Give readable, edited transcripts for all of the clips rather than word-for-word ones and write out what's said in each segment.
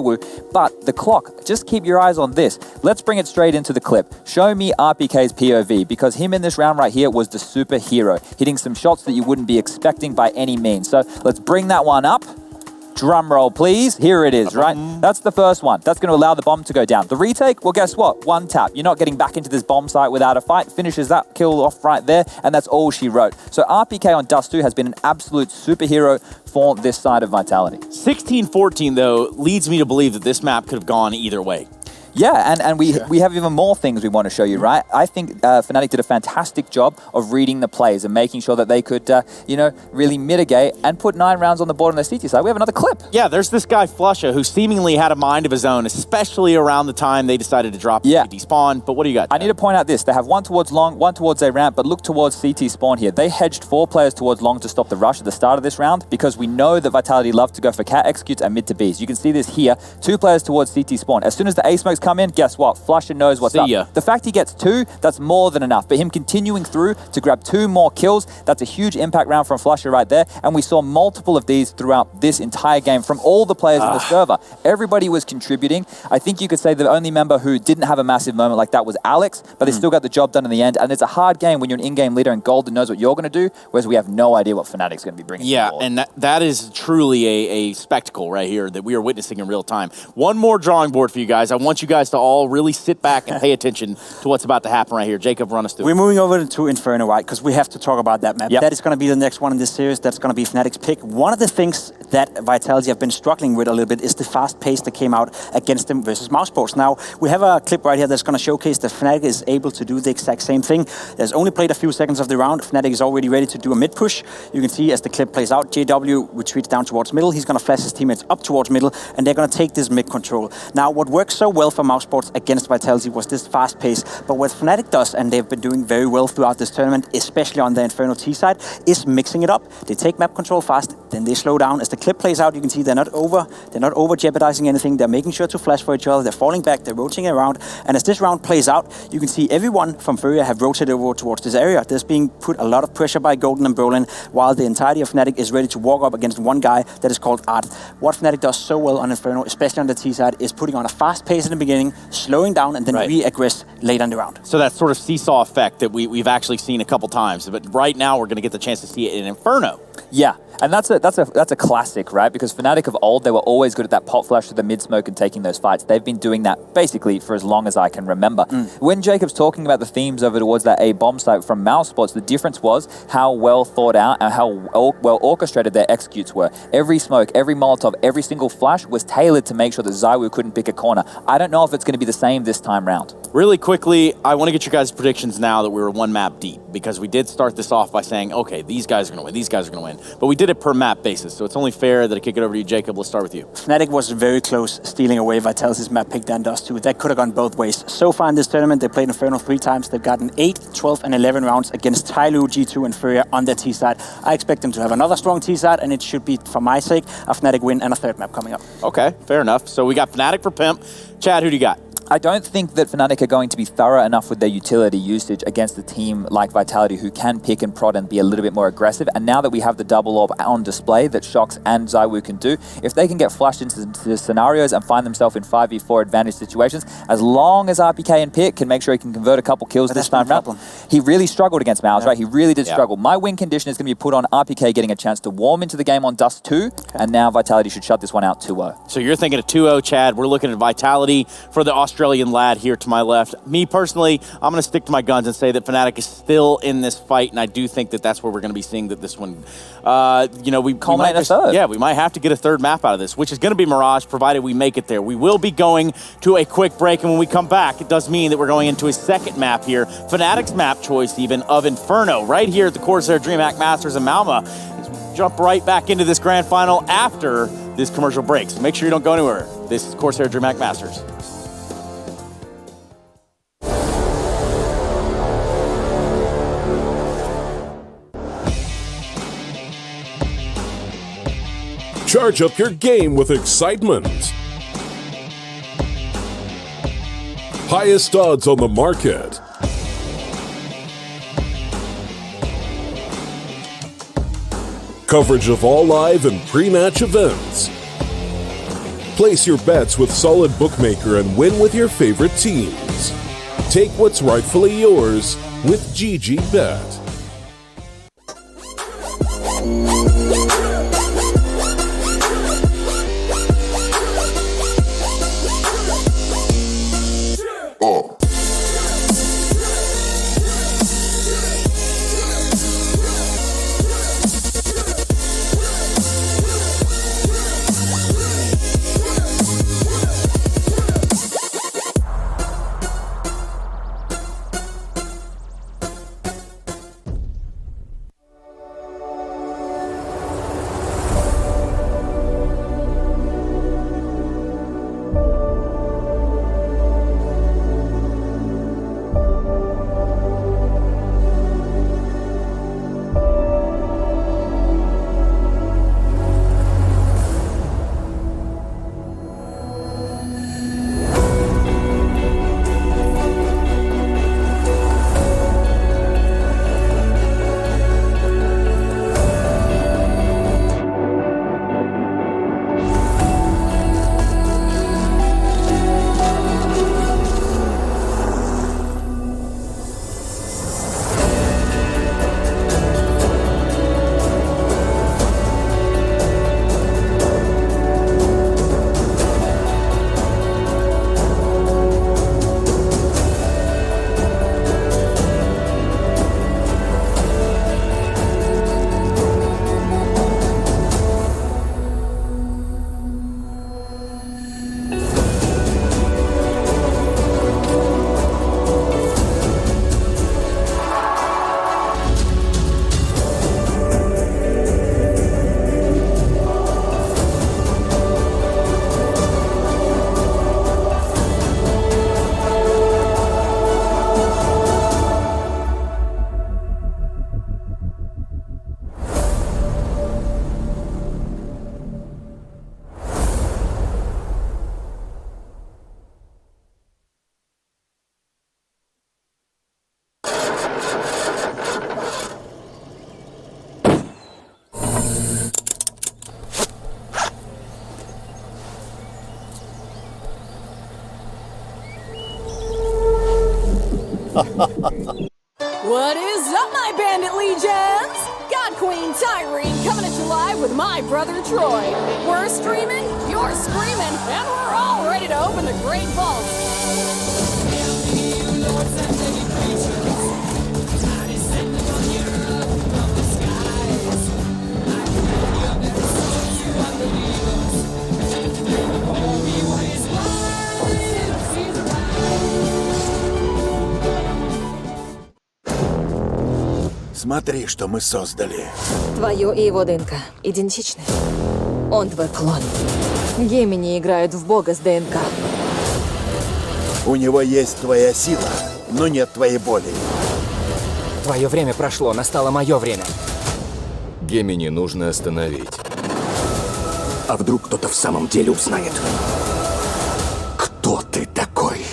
Wu, but the clock, just keep your eyes on this. Let's bring it straight into the clip. Show me RPK's POV, because him in this round right here was the superhero, hitting some shots that you wouldn't be expecting by any means. So let's bring that one up. Drum roll, please. Here it is, right? That's the first one. That's going to allow the bomb to go down. The retake, well, guess what? One tap. You're not getting back into this bomb site without a fight. Finishes that kill off right there, and that's all she wrote. So RPK on Dust 2 has been an absolute superhero for this side of Vitality. 16-14, though, leads me to believe that this map could have gone either way. Yeah, and we have even more things we want to show you, right? I think Fnatic did a fantastic job of reading the plays and making sure that they could, you know, really mitigate and put 9 rounds on the board on their CT side. We have another clip. Yeah, there's this guy, Flusha, who seemingly had a mind of his own, especially around the time they decided to drop CT spawn. But what do you got, Chad? I need to point out this. They have one towards long, one towards a ramp, but look towards CT spawn here. They hedged 4 players towards long to stop the rush at the start of this round, because we know that Vitality love to go for cat executes and mid to Bs. You can see this here. 2 players towards CT spawn. As soon as the A smokes come in, guess what? Flusha knows what's up. The fact he gets 2, that's more than enough. But him continuing through to grab 2 more kills, that's a huge impact round from Flusha right there. And we saw multiple of these throughout this entire game from all the players on the server. Everybody was contributing. I think you could say the only member who didn't have a massive moment like that was Alex, but they still got the job done in the end. And it's a hard game when you're an in-game leader and Golden knows what you're going to do, whereas we have no idea what Fnatic's going to be bringing. Yeah, and that is truly a spectacle right here that we are witnessing in real time. One more drawing board for you guys. I want you guys to all really sit back and pay attention to what's about to happen right here. Jacob, run us through. We're moving over to Inferno, right? Because we have to talk about that map. That is going to be the next one in this series. That's going to be Fnatic's pick. One of the things that Vitality have been struggling with a little bit is the fast pace that came out against them versus Mousesports. Now, we have a clip right here that's going to showcase that Fnatic is able to do the exact same thing. There's only played a few seconds of the round. Fnatic is already ready to do a mid push. You can see as the clip plays out, JW retreats down towards middle. He's going to flash his teammates up towards middle, and they're going to take this mid control. Now, what worked so well for Mousesports against Vitality was this fast pace. But what Fnatic does, and they've been doing very well throughout this tournament, especially on the Inferno T side, is mixing it up. They take map control fast, then they slow down. As the clip plays out, you can see they're not over jeopardizing anything. They're making sure to flash for each other. They're falling back. They're rotating around. And as this round plays out, you can see everyone from Furia have rotated over towards this area. There's being put a lot of pressure by Golden and Brolin, while the entirety of Fnatic is ready to walk up against one guy that is called Art. What Fnatic does so well on Inferno, especially on the T side, is putting on a fast pace in the beginning, slowing down, and then re-aggress later in the round. So that sort of seesaw effect that we've actually seen a couple times, but right now we're going to get the chance to see it in Inferno. Yeah, and that's a classic, right? Because Fnatic of old, they were always good at that pop flash to the mid smoke and taking those fights. They've been doing that basically for as long as I can remember. When Jacob's talking about the themes over towards that A bomb site from Mousesports, the difference was how well thought out and how well orchestrated their executes were. Every smoke, every Molotov, every single flash was tailored to make sure that ZywOo couldn't pick a corner. I don't know if it's going to be the same this time round. Really quickly, I want to get your guys' predictions now that we were 1 map deep, because we did start this off by saying, okay, these guys are going to win, these guys are going to win. But we did it per map basis, so it's only fair that I kick it over to you, Jacob. Let's start with you. Fnatic was very close stealing away Vitality's map pick than Dust 2. That could have gone both ways. So far in this tournament, they played Inferno 3 times. They've gotten 8, 12, and 11 rounds against Tyloo, G2, and Furia on their T side. I expect them to have another strong T side, and it should be, for my sake, a Fnatic win and a 3rd map coming up. Okay, fair enough. So we got Fnatic for Pimp. Chad, who do you got? I don't think that Fnatic are going to be thorough enough with their utility usage against a team like Vitality, who can pick and prod and be a little bit more aggressive. And now that we have the double orb on display that Shox and ZywOo can do, if they can get flushed into scenarios and find themselves in 5v4 advantage situations, as long as RPK and Pick can make sure he can convert a couple kills this time round. He really struggled against Mouse, right? He really did struggle. My win condition is going to be put on RPK getting a chance to warm into the game on Dust 2, and now Vitality should shut this one out 2-0. So you're thinking of 2-0, Chad. We're looking at Vitality for the Australian lad here to my left. Me personally, I'm going to stick to my guns and say that Fnatic is still in this fight, and I do think that that's where we're going to be seeing that this one, you know, we might have to get a 3rd map out of this, which is going to be Mirage, provided we make it there. We will be going to a quick break, and when we come back, it does mean that we're going into a 2nd map here, Fnatic's map choice even, of Inferno, right here at the CORSAIR DreamHack Masters in Malmö. Jump right back into this grand final after this commercial break. So make sure you don't go anywhere. This is CORSAIR DreamHack Masters. Charge up your game with excitement. Highest odds on the market. Coverage of all live and pre-match events. Place your bets with Solid Bookmaker and win with your favorite teams. Take what's rightfully yours with GG Bet. What is up, my bandit legions? God Queen Tyrene coming at you live with my brother Troy. We're streaming, you're screaming, and we're all ready to open the great vault. Смотри, что мы создали. Твое и его ДНК идентичны. Он твой клон. Гемини играют в бога с ДНК. У него есть твоя сила, но нет твоей боли. Твое время прошло, настало мое время. Гемини нужно остановить. А вдруг кто-то в самом деле узнает? Кто ты такой?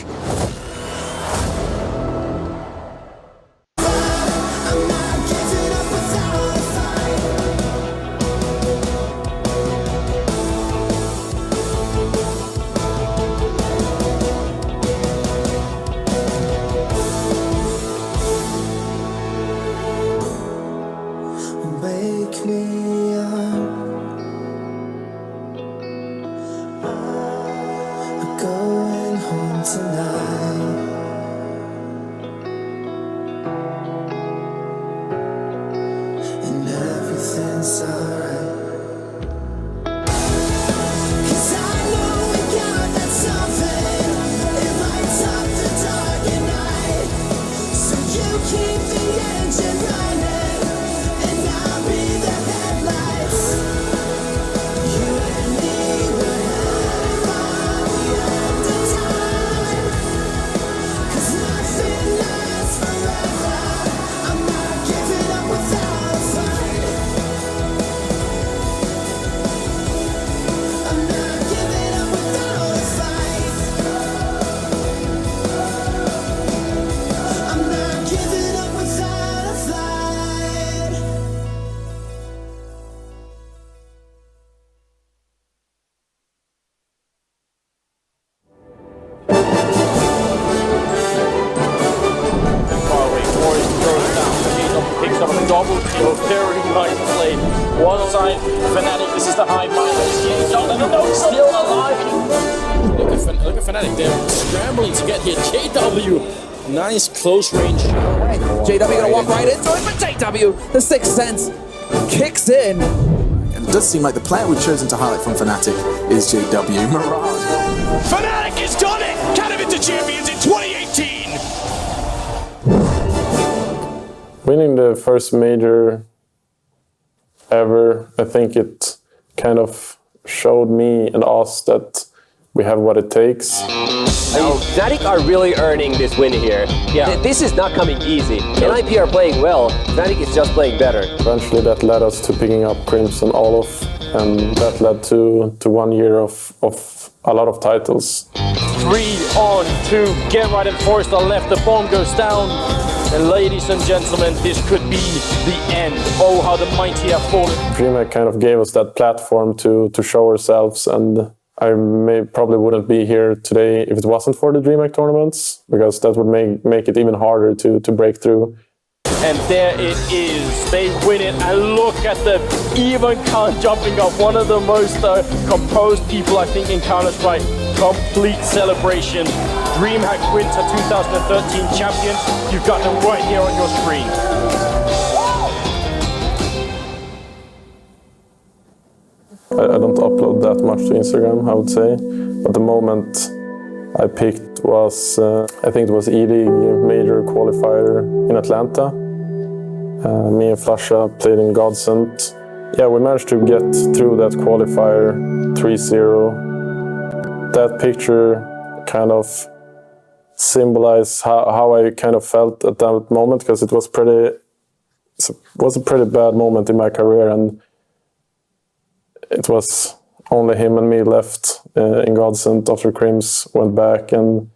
Oh, very nice play. One side, Fnatic, this is the high mind. No, still alive. Look at Fnatic, they're scrambling to get here. JW, nice close range. JW gonna walk right into it, but JW, the sixth sense kicks in. And it does seem like the player we've chosen to highlight from Fnatic is JW. Mirage. Fnatic has done it! Canada champions in 2018! Winning the first major ever, I think it kind of showed me and us that we have what it takes. Now, Fnatic are really earning this win here. Yeah. This is not coming easy. NIP are playing well, Fnatic is just playing better. Eventually that led us to picking up Crimson Olaf, and that led to 1 year of a lot of titles. 3 on 2, get right and force the left, the bomb goes down. And ladies and gentlemen, this could be the end. Oh, how the mighty have fallen. DreamHack kind of gave us that platform to show ourselves, and I probably wouldn't be here today if it wasn't for the DreamHack tournaments, because that would make it even harder to break through. And there it is, they win it, and look at the even Khan jumping up, one of the most composed people I think in Counter-Strike. Complete celebration. DreamHack Winter 2013 champions, you've got them right here on your screen. I don't upload that much to Instagram, I would say, but the moment I picked was, I think it was E-League major qualifier in Atlanta. Me and Flasha played in Godsent. Yeah, we managed to get through that qualifier 3-0. That picture kind of symbolized how I kind of felt at that moment, because it was a pretty bad moment in my career, and it was only him and me left in Godsent after Crims went back, and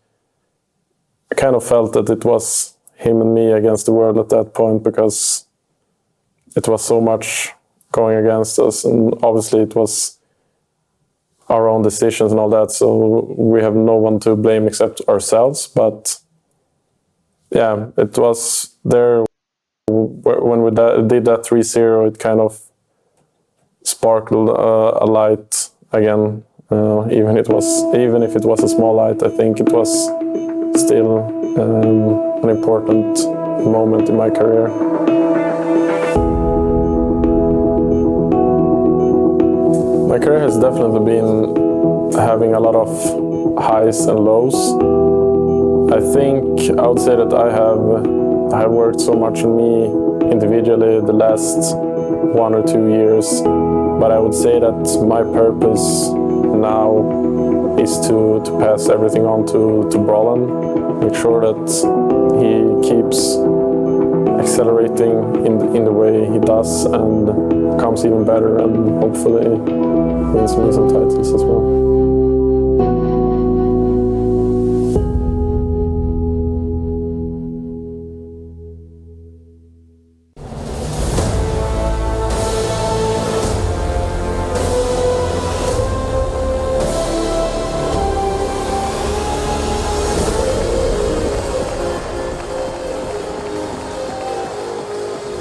I kind of felt that it was him and me against the world at that point, because it was so much going against us, and obviously it was our own decisions and all that, so we have no one to blame except ourselves. But yeah, it was there when we did that 3-0, it kind of sparkled a light again. Even if it was a small light, I think it was still an important moment in my career. My career has definitely been having a lot of highs and lows. I think I would say that I have worked so much on me individually the last 1 or 2 years, but I would say that my purpose now is to pass everything on to Brolin, make sure that he keeps accelerating in the way he does and becomes even better, and hopefully wins me some titles as well.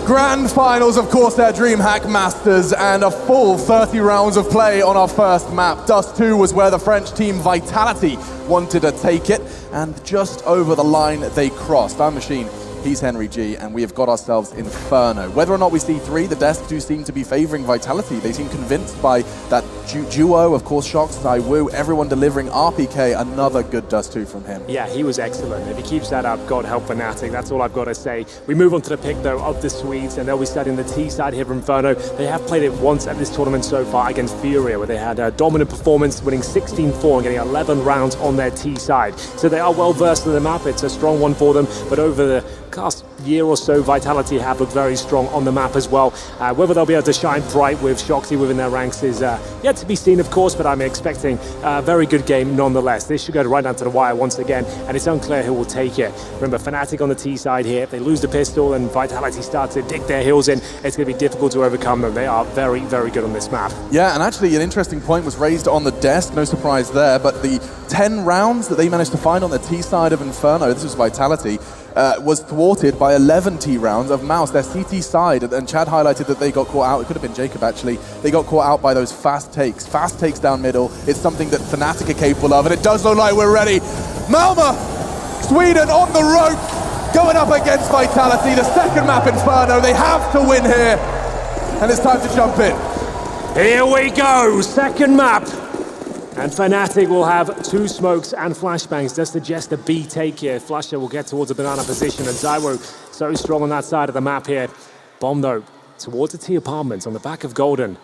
Grand finals of CORSAIR DreamHack Masters, and a full 30 rounds of play on our first map. Dust 2 was where the French team Vitality wanted to take it, and just over the line they crossed. I'm Machine, he's Henry G, and we have got ourselves Inferno. Whether or not we see 3, the Desk do seem to be favoring Vitality. They seem convinced by that duo, of course, Shox, Zaiwu, everyone delivering. RPK, another good Dust 2 from him. Yeah, he was excellent. If he keeps that up, God help Fnatic. That's all I've got to say. We move on to the pick, though, of the Swedes, and they'll be starting the T side here for Inferno. They have played it once at this tournament so far against Furia, where they had a dominant performance, winning 16-4 and getting 11 rounds on their T side. So they are well versed in the map. It's a strong one for them, but over the past year or so, Vitality have looked very strong on the map as well. Whether they'll be able to shine bright with Shoxy within their ranks is yet to be seen, of course, but I'm expecting a very good game nonetheless. This should go right down to the wire once again, and it's unclear who will take it. Remember, Fnatic on the T side here. If they lose the pistol and Vitality start to dig their heels in, it's going to be difficult to overcome them. They are very, very good on this map. Yeah, and actually an interesting point was raised on the Desk, no surprise there, but the 10 rounds that they managed to find on the T side of Inferno, this was Vitality, was thwarted by 11 T rounds of Mouse, their CT side, and Chad highlighted that they got caught out. It could have been Jacob, actually. They got caught out by those fast takes. Fast takes down middle is something that Fnatic are capable of, and it does look like we're ready. Malmö, Sweden on the rope, going up against Vitality. The second map, Inferno. They have to win here, and it's time to jump in. Here we go, second map. And Fnatic will have 2 smokes and flashbangs. Does suggest a B take here. Flusher will get towards a banana position, and Zyro so strong on that side of the map here. Bomb though, towards the T apartments on the back of Golden.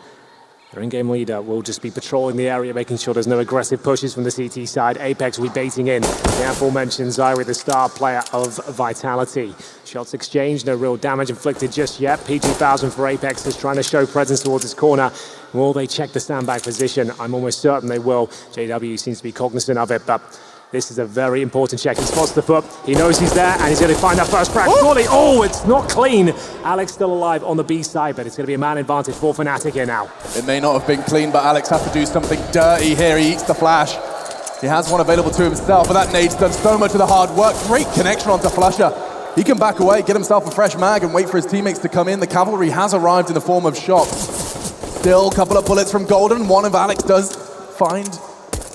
Their in-game leader will just be patrolling the area, making sure there's no aggressive pushes from the CT side. Apex will be baiting in. The aforementioned Zyro, the star player of Vitality. Shots exchanged, no real damage inflicted just yet. P2000 for Apex is trying to show presence towards his corner. Will they check the sandbag position? I'm almost certain they will. JW seems to be cognizant of it, but this is a very important check. He spots the foot, he knows he's there, and he's going to find that first crack. Surely, oh, it's not clean. Alex still alive on the B side, but it's going to be a man advantage for Fnatic here now. It may not have been clean, but Alex has to do something dirty here. He eats the flash. He has one available to himself, but that nade's done so much of the hard work. Great connection onto Flusher. He can back away, get himself a fresh mag, and wait for his teammates to come in. The cavalry has arrived in the form of shots. Still a couple of bullets from Golden. One of Alex does find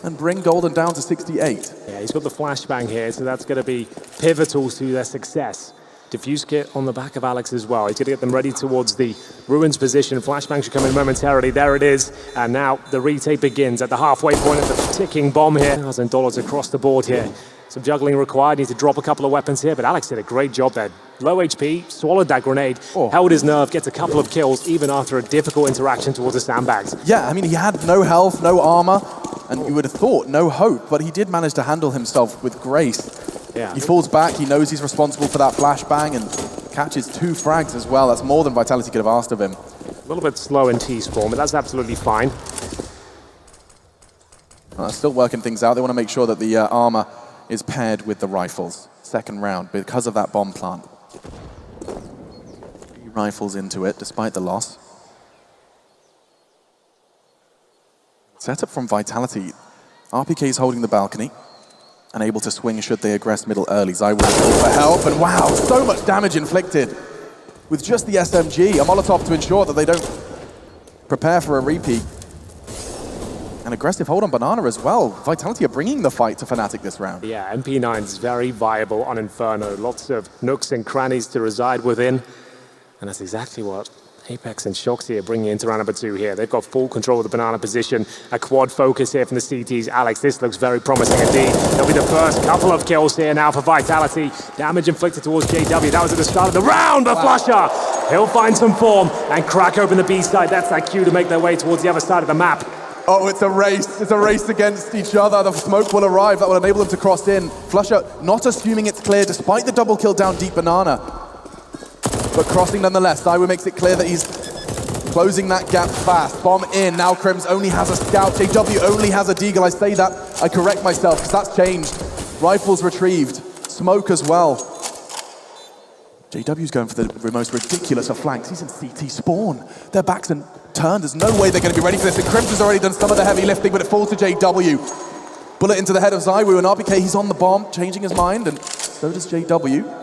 and bring Golden down to 68. Yeah, he's got the flashbang here, so that's going to be pivotal to their success. Diffuse kit on the back of Alex as well. He's going to get them ready towards the Ruins position. Flashbang should come in momentarily. There it is. And now the retake begins at the halfway point of the ticking bomb here. $1,000 across the board here. Some juggling required. Need to drop a couple of weapons here, but Alex did a great job there. Low HP, swallowed that grenade, held his nerve, gets a couple of kills, even after a difficult interaction towards the sandbags. Yeah, I mean, he had no health, no armor, and you would have thought no hope, but he did manage to handle himself with grace. Yeah. He falls back, he knows he's responsible for that flashbang, and catches 2 frags as well. That's more than Vitality could have asked of him. A little bit slow in T-spawn, but that's absolutely fine. Still working things out. They want to make sure that the armor is paired with the rifles. Second round, because of that bomb plant. 3 rifles into it, despite the loss. Setup from Vitality. RPK is holding the balcony and able to swing should they aggress middle early. Zyro will call for help, and wow, so much damage inflicted. With just the SMG, a Molotov to ensure that they don't prepare for a repeat. An aggressive hold on Banana as well. Vitality are bringing the fight to Fnatic this round. Yeah, MP9 is very viable on Inferno. Lots of nooks and crannies to reside within. And that's exactly what Apex and Shoxy are bringing into round number 2 here. They've got full control of the Banana position. A quad focus here from the CTs. Alex, this looks very promising indeed. That'll be the first couple of kills here now for Vitality. Damage inflicted towards JW. That was at the start of the round, but Flusher, he'll find some form and crack open the B side. That's that cue to make their way towards the other side of the map. Oh, it's a race. It's a race against each other. The smoke will arrive. That will enable them to cross in. Flusher not assuming it's clear, despite the double kill down deep Banana. But crossing nonetheless. Zyro makes it clear that he's closing that gap fast. Bomb in. Now Crims only has a scout. JW only has a deagle. I say that. I correct myself, because that's changed. Rifles retrieved. Smoke as well. JW's going for the most ridiculous of flanks. He's in CT spawn. Their backs are turned. There's no way they're going to be ready for this. And Crims has already done some of the heavy lifting, but it falls to JW. Bullet into the head of Zyro, and RBK, he's on the bomb, changing his mind, and so does JW.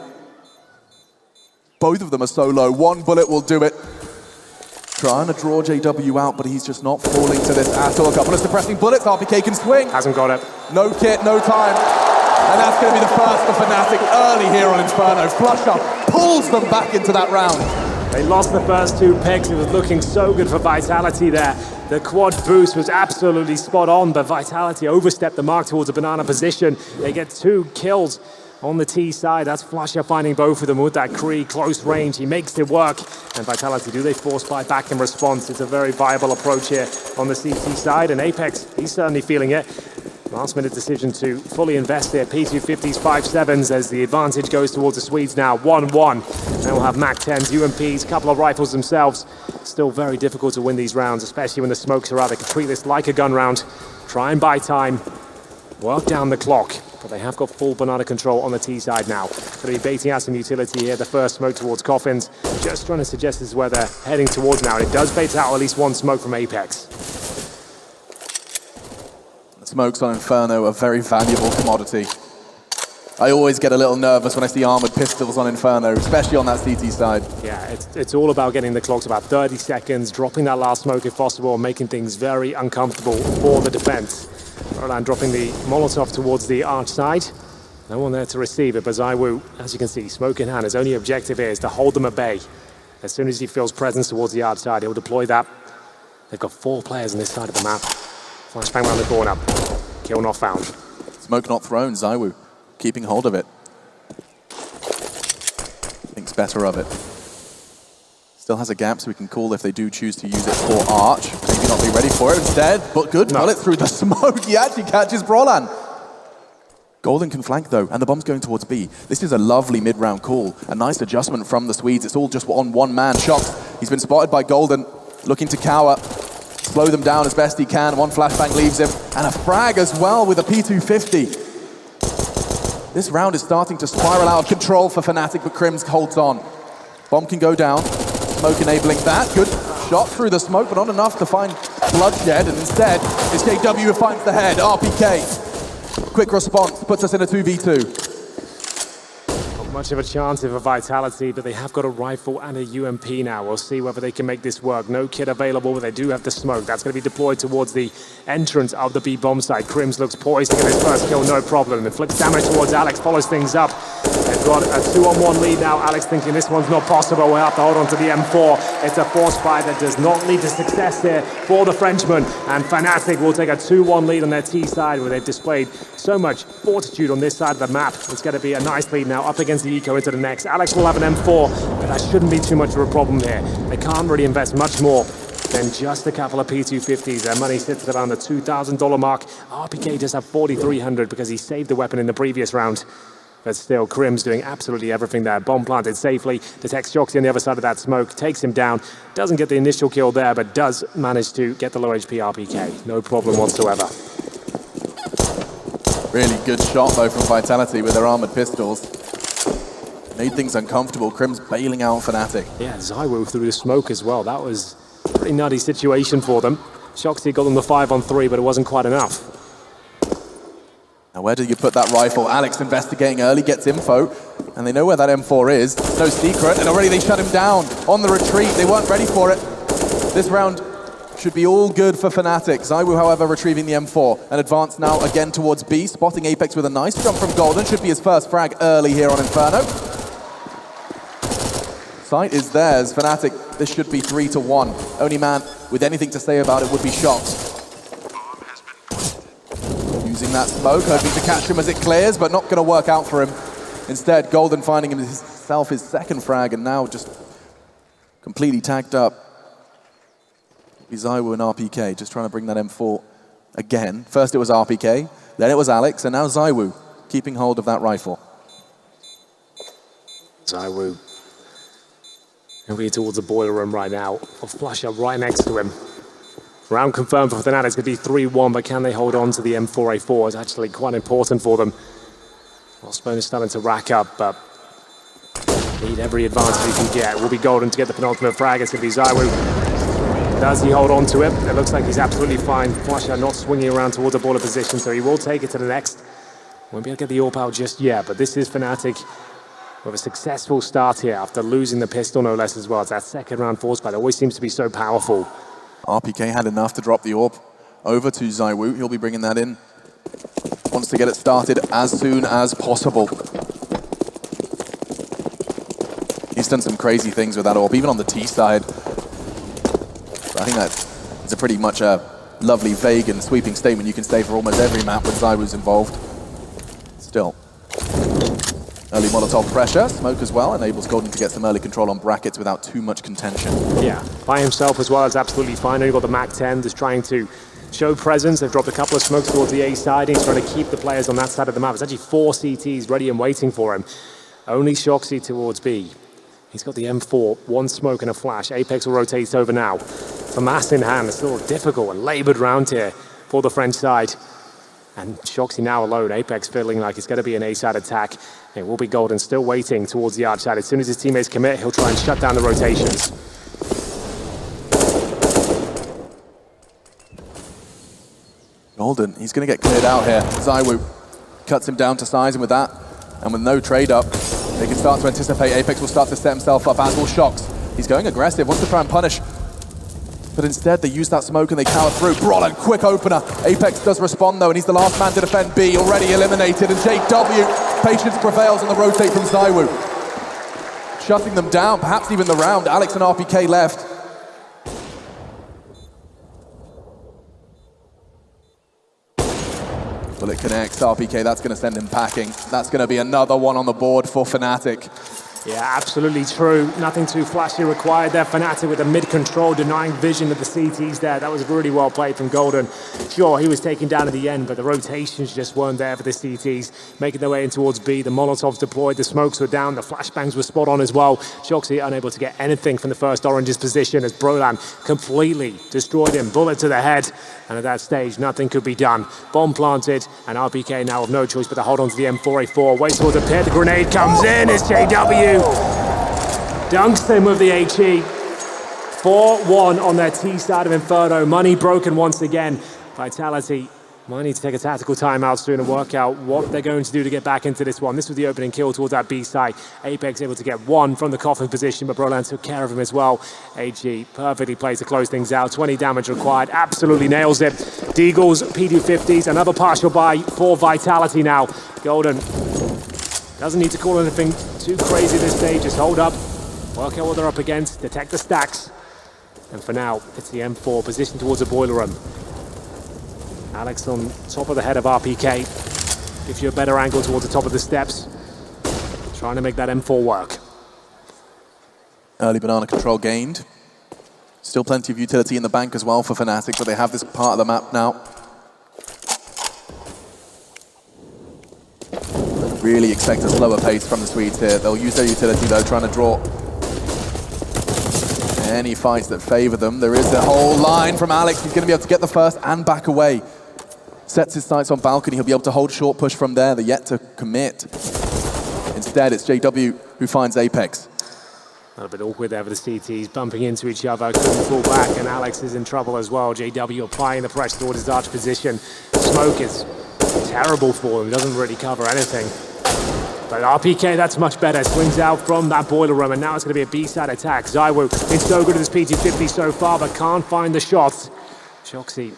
Both of them are so low. 1 bullet will do it. Trying to draw JW out, but he's just not falling to this at all. A couple of suppressing bullets. RBK can swing. Hasn't got it. No kit, no time. And that's going to be the first for Fnatic early here on Inferno. Flusher pulls them back into that round. They lost the first 2 picks. It was looking so good for Vitality there. The quad boost was absolutely spot on, but Vitality overstepped the mark towards a Banana position. They get 2 kills on the T side. That's Flusher finding both of them with that Kree close range. He makes it work. And Vitality, do they force fight back in response? It's a very viable approach here on the CT side. And Apex, he's certainly feeling it. Last minute decision to fully invest there. P250s, 5.7s as the advantage goes towards the Swedes now. 1-1. They will have Mac 10s, UMPs, couple of rifles themselves. Still very difficult to win these rounds, especially when the smokes are out. They can treat this like a gun round. Try and buy time. Work down the clock. But they have got full Banana control on the T side now. Going to be baiting out some utility here. The first smoke towards Coffins. Just trying to suggest this is where they're heading towards now. And it does bait out at least 1 smoke from Apex. The smokes on Inferno are very valuable commodity. I always get a little nervous when I see armored pistols on Inferno, especially on that CT side. Yeah, it's all about getting the clock to about 30 seconds, dropping that last smoke if possible, and making things very uncomfortable for the defense. Roland dropping the Molotov towards the arch side. No one there to receive it, but ZywOo, as you can see, smoke in hand, his only objective here is to hold them at bay. As soon as he feels presence towards the arch side, he'll deploy that. They've got 4 players on this side of the map. Flashbang around the corner. Kill not found. Smoke not thrown, ZywOo keeping hold of it. Thinks better of it. Still has a gap, so we can call if they do choose to use it for Arch. Maybe not be ready for it instead, but good bullet through the smoke. He actually catches Brolan. Golden can flank though, and the bomb's going towards B. This is a lovely mid-round call. A nice adjustment from the Swedes. It's all just on one man. Shocked. He's been spotted by Golden, looking to cower. Slow them down as best he can. One flashbang leaves him, and a frag as well with a P250. This round is starting to spiral out of control for Fnatic, but Crims holds on. Bomb can go down. Smoke enabling that. Good shot through the smoke, but not enough to find bloodshed, and instead, it's JW who finds the head. RPK. Quick response puts us in a 2v2. Not much of a chance of a Vitality, but they have got a rifle and a UMP now. We'll see whether they can make this work. No kit available, but they do have the smoke. That's going to be deployed towards the entrance of the B bomb site. Crims looks poised to get his first kill, no problem. And flips damage towards Alex, follows things up. They've got a 2-on-1 lead now. Alex thinking this one's not possible. We'll have to hold on to the M4. It's a force fire that does not lead to success here for the Frenchman. And Fnatic will take a 2-1 lead on their T side, where they've displayed so much fortitude on this side of the map. It's going to be a nice lead now up against the Eco into the next. Alex will have an M4, but that shouldn't be too much of a problem here. They can't really invest much more than just a couple of P250s. Their money sits at around the $2,000 mark. RPK does have 4,300 because he saved the weapon in the previous round. But still, Crims doing absolutely everything there. Bomb planted safely, detects Shoxy on the other side of that smoke, takes him down, doesn't get the initial kill there, but does manage to get the low HP RPK. No problem whatsoever. Really good shot, though, from Vitality with their armored pistols. Made things uncomfortable. Crims bailing out Fnatic. Yeah, ZywOo through the smoke as well. That was a pretty nutty situation for them. Shoxy got them the 5-on-3, but it wasn't quite enough. Now, where do you put that rifle? Alex investigating early, gets info, and they know where that M4 is. No secret, and already they shut him down on the retreat. They weren't ready for it. This round should be all good for Fnatic. ZywOo, however, retrieving the M4 and advance now again towards B, spotting Apex with a nice jump from Golden. Should be his first frag early here on Inferno. Sight is theirs. Fnatic, this should be 3-1. Only man with anything to say about it would be Shox. Using that smoke, hoping to catch him as it clears, but not going to work out for him. Instead, Golden finding himself his second frag, and now just completely tagged up. ZywOo and RPK, just trying to bring that M4 again. First it was RPK, then it was Alex, and now ZywOo keeping hold of that rifle. ZywOo he'll be towards the boiler room right now. I'll flash up right next to him. Round confirmed for Fnatic. It's going to be 3-1, but can they hold on to the M4A4? It's actually quite important for them. Osbone is starting to rack up, but need every advantage he can get. Will be Golden to get the penultimate frag. It's going to be ZywOo. Does he hold on to it? It looks like he's absolutely fine. Flasher not swinging around towards the boiler position, so he will take it to the next. Won't be able to get the AWP out just yet, but this is Fnatic with a successful start here after losing the pistol, no less, as well. It's that second round force fight. It always seems to be so powerful. RPK had enough to drop the AWP over to ZywOo. He'll be bringing that in. Wants to get it started as soon as possible. He's done some crazy things with that AWP, even on the T side. I think that's a pretty much a lovely, vague and sweeping statement you can say for almost every map when ZywOo's involved. Still. Early Molotov pressure, smoke as well, enables Golden to get some early control on brackets without too much contention. Yeah, by himself as well is absolutely fine. Only got the MAC-10, just trying to show presence. They've dropped a couple of smokes towards the A side. He's trying to keep the players on that side of the map. It's actually 4 CTs ready and waiting for him. Only Shoxy towards B. He's got the M4, 1 smoke and a flash. Apex will rotate over now. FAMAS in hand, it's still a difficult and laboured round here for the French side. And Shoxy now alone, Apex feeling like it's going to be an A-side attack. It will be Golden still waiting towards the arch side. As soon as his teammates commit, he'll try and shut down the rotations. Golden, he's going to get cleared out here. ZywOo cuts him down to size, and with that, And with no trade up, they can start to anticipate. Apex will start to set himself up, as will Shox. He's going aggressive, wants to try and punish. But instead, they use that smoke and they cower through. Brollan, quick opener. Apex does respond though, and he's the last man to defend B, already eliminated. And JW, patience prevails on the rotate from ZywOo. Shutting them down, perhaps even the round. Alex and RPK left. Bullet connects, RPK, that's going to send him packing. That's going to be another one on the board for Fnatic. Yeah, absolutely true. Nothing too flashy required there. Fnatic with the mid-control, denying vision of the CTs there. That was really well played from Golden. Sure, he was taken down at the end, but the rotations just weren't there for the CTs. Making their way in towards B. The Molotovs deployed, the smokes were down, the flashbangs were spot on as well. Shoxy unable to get anything from the first Orange's position as Brolan completely destroyed him. Bullet to the head. And at that stage, nothing could be done. Bomb planted, and RPK now with no choice but to hold on to the M4A4. Waits towards the pit, the grenade comes in, it's JW. Dunks him with the HE. 4-1 on their T side of Inferno. Money broken once again. Vitality might need to take a tactical timeout soon and work out what they're going to do to get back into this one. This was the opening kill towards that B side. Apex able to get one from the coffin position, but Brolan took care of him as well. AG perfectly plays to close things out. 20 damage required, absolutely nails it. Deagles, PD50s, another partial buy for Vitality now. Golden doesn't need to call anything too crazy this stage, just hold up, work out what they're up against, detect the stacks. And for now, it's the M4 positioned towards the boiler room. Alex on top of the head of RPK. Gives you a better angle towards the top of the steps. Trying to make that M4 work. Early banana control gained. Still plenty of utility in the bank as well for Fnatic, but they have this part of the map now. Really expect a slower pace from the Swedes here. They'll use their utility though, trying to draw any fights that favor them. There is a whole line from Alex. He's going to be able to get the first and back away. Sets his sights on balcony. He'll be able to hold short push from there. They're yet to commit. Instead, it's JW who finds Apex. A little bit awkward there for the CTs, bumping into each other, couldn't fall back, and Alex is in trouble as well. JW applying the pressure toward his arch position. Smoke is terrible for him, doesn't really cover anything. But RPK, that's much better. Swings out from that boiler room, and now it's going to be a B-side attack. ZywOo been so good at this PT50 so far, but can't find the shots. Shoxy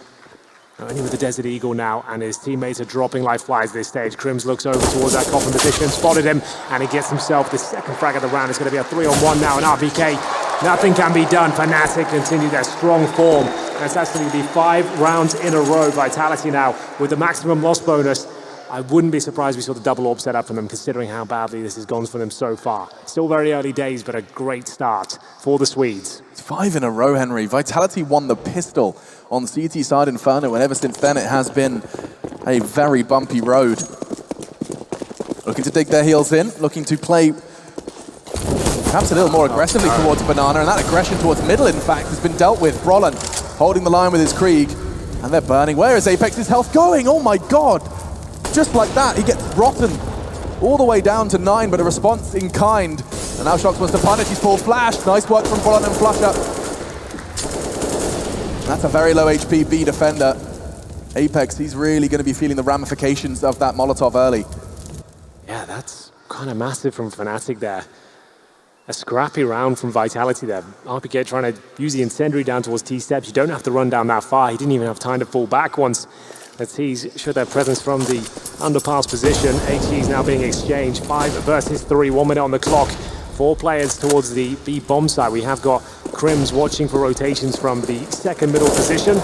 only with the Desert Eagle now, and his teammates are dropping like flies at this stage. Crims looks over towards that coffin position, spotted him, and he gets himself the second frag of the round. It's going to be a 3-on-1 now, and RPK, nothing can be done. Fnatic continue their strong form. And it's actually going to be 5 rounds in a row. Vitality now with the maximum loss bonus. I wouldn't be surprised we saw the double orb set up for them, considering how badly this has gone for them so far. Still very early days, but a great start for the Swedes. It's 5 in a row, Henry. Vitality won the pistol on the CT side Inferno, and ever since then it has been a very bumpy road. Looking to dig their heels in, looking to play perhaps a little more aggressively towards Banana, and that aggression towards middle, in fact, has been dealt with. Brollan holding the line with his Krieg, and they're burning. Where is Apex's health going? Oh my god! Just like that, he gets rotten all the way down to 9, but a response in kind. And now Shox wants to punish, he's full flash. Nice work from Brollan and Flusher. That's a very low HP B defender. Apex, he's really going to be feeling the ramifications of that Molotov early. Yeah, that's kind of massive from Fnatic there. A scrappy round from Vitality there. RPK trying to use the incendiary down towards T-steps. You don't have to run down that far. He didn't even have time to fall back once. The T's showed their presence from the underpass position. HE's now being exchanged. 5 versus 3, 1 minute on the clock. 4 players towards the B bomb side. We have got Crims watching for rotations from the second middle position.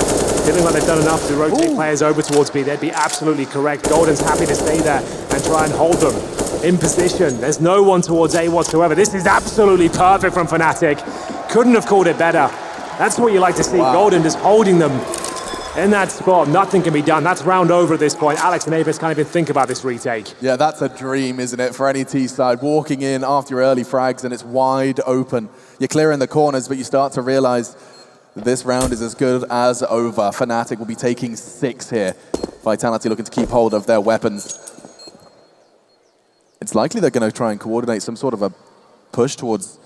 Feeling like they've done enough to rotate players over towards B. They'd be absolutely correct. Golden's happy to stay there and try and hold them in position. There's no one towards A whatsoever. This is absolutely perfect from Fnatic. Couldn't have called it better. That's what you like to see. Wow. Golden just holding them in that spot. Nothing can be done. That's round over at this point. Alex and Apex can't even think about this retake. Yeah, that's a dream, isn't it, for any T side? Walking in after your early frags and it's wide open. You're clearing the corners, but you start to realize that this round is as good as over. Fnatic will be taking 6 here. Vitality looking to keep hold of their weapons. It's likely they're going to try and coordinate some sort of a push towards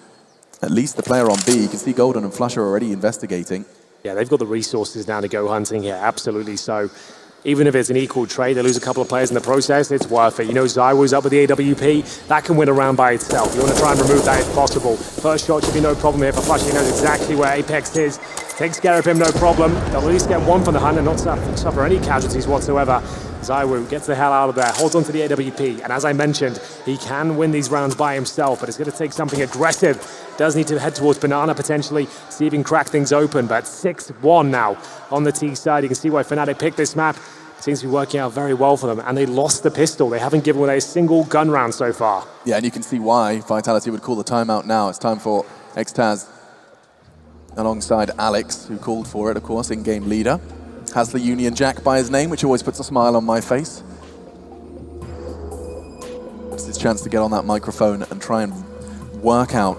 at least the player on B. You can see Golden and Flusher already investigating. Yeah, they've got the resources now to go hunting here, absolutely so. even if it's an equal trade, they lose a couple of players in the process, it's worth it. You know, ZywOo's up with the AWP, that can win a round by itself. You want to try and remove that if possible. First shot should be no problem here for Flush. He knows exactly where Apex is. Takes care of him, no problem. They'll at least get one from the hunt and not suffer any casualties whatsoever. ZywOo gets the hell out of there, holds on to the AWP, and as I mentioned, he can win these rounds by himself, but it's going to take something aggressive. Does need to head towards Banana potentially, see if he can crack things open, but 6-1 now on the T side. You can see why Fnatic picked this map. Seems to be working out very well for them, and they lost the pistol. They haven't given away a single gun round so far. Yeah, and you can see why Vitality would call the timeout now. It's time for Xtaz alongside Alex, who called for it, of course, in-game leader. Has the Union Jack by his name, which always puts a smile on my face. It's his chance to get on that microphone and try and work out